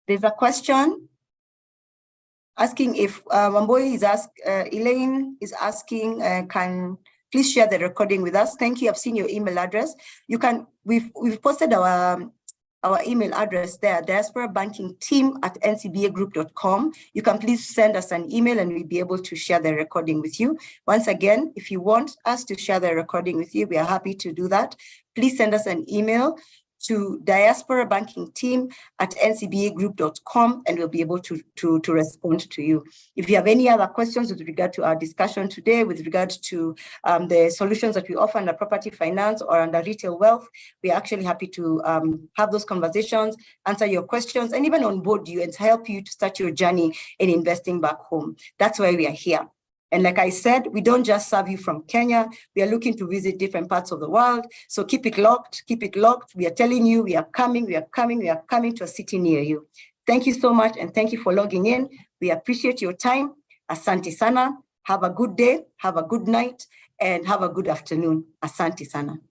There's a question asking if Elaine is asking, can please share the recording with us. Thank you. I've seen your email address. You can, we've posted our email address there, diasporabankingteam@ncbagroup.com. You can please send us an email and we'll be able to share the recording with you. Once again, if you want us to share the recording with you, we are happy to do that. Please send us an email to diasporabankingteam@ncbagroup.com and we'll be able to respond to you. If you have any other questions with regard to our discussion today, with regard to the solutions that we offer under property finance or under retail wealth, we're actually happy to have those conversations, answer your questions, and even onboard you and help you to start your journey in investing back home. That's why we are here. And like I said, we don't just serve you from Kenya. We are looking to visit different parts of the world. So keep it locked, keep it locked. We are telling you, we are coming to a city near you. Thank you so much. And thank you for logging in. We appreciate your time. Asante sana. Have a good day, have a good night, and have a good afternoon. Asante sana.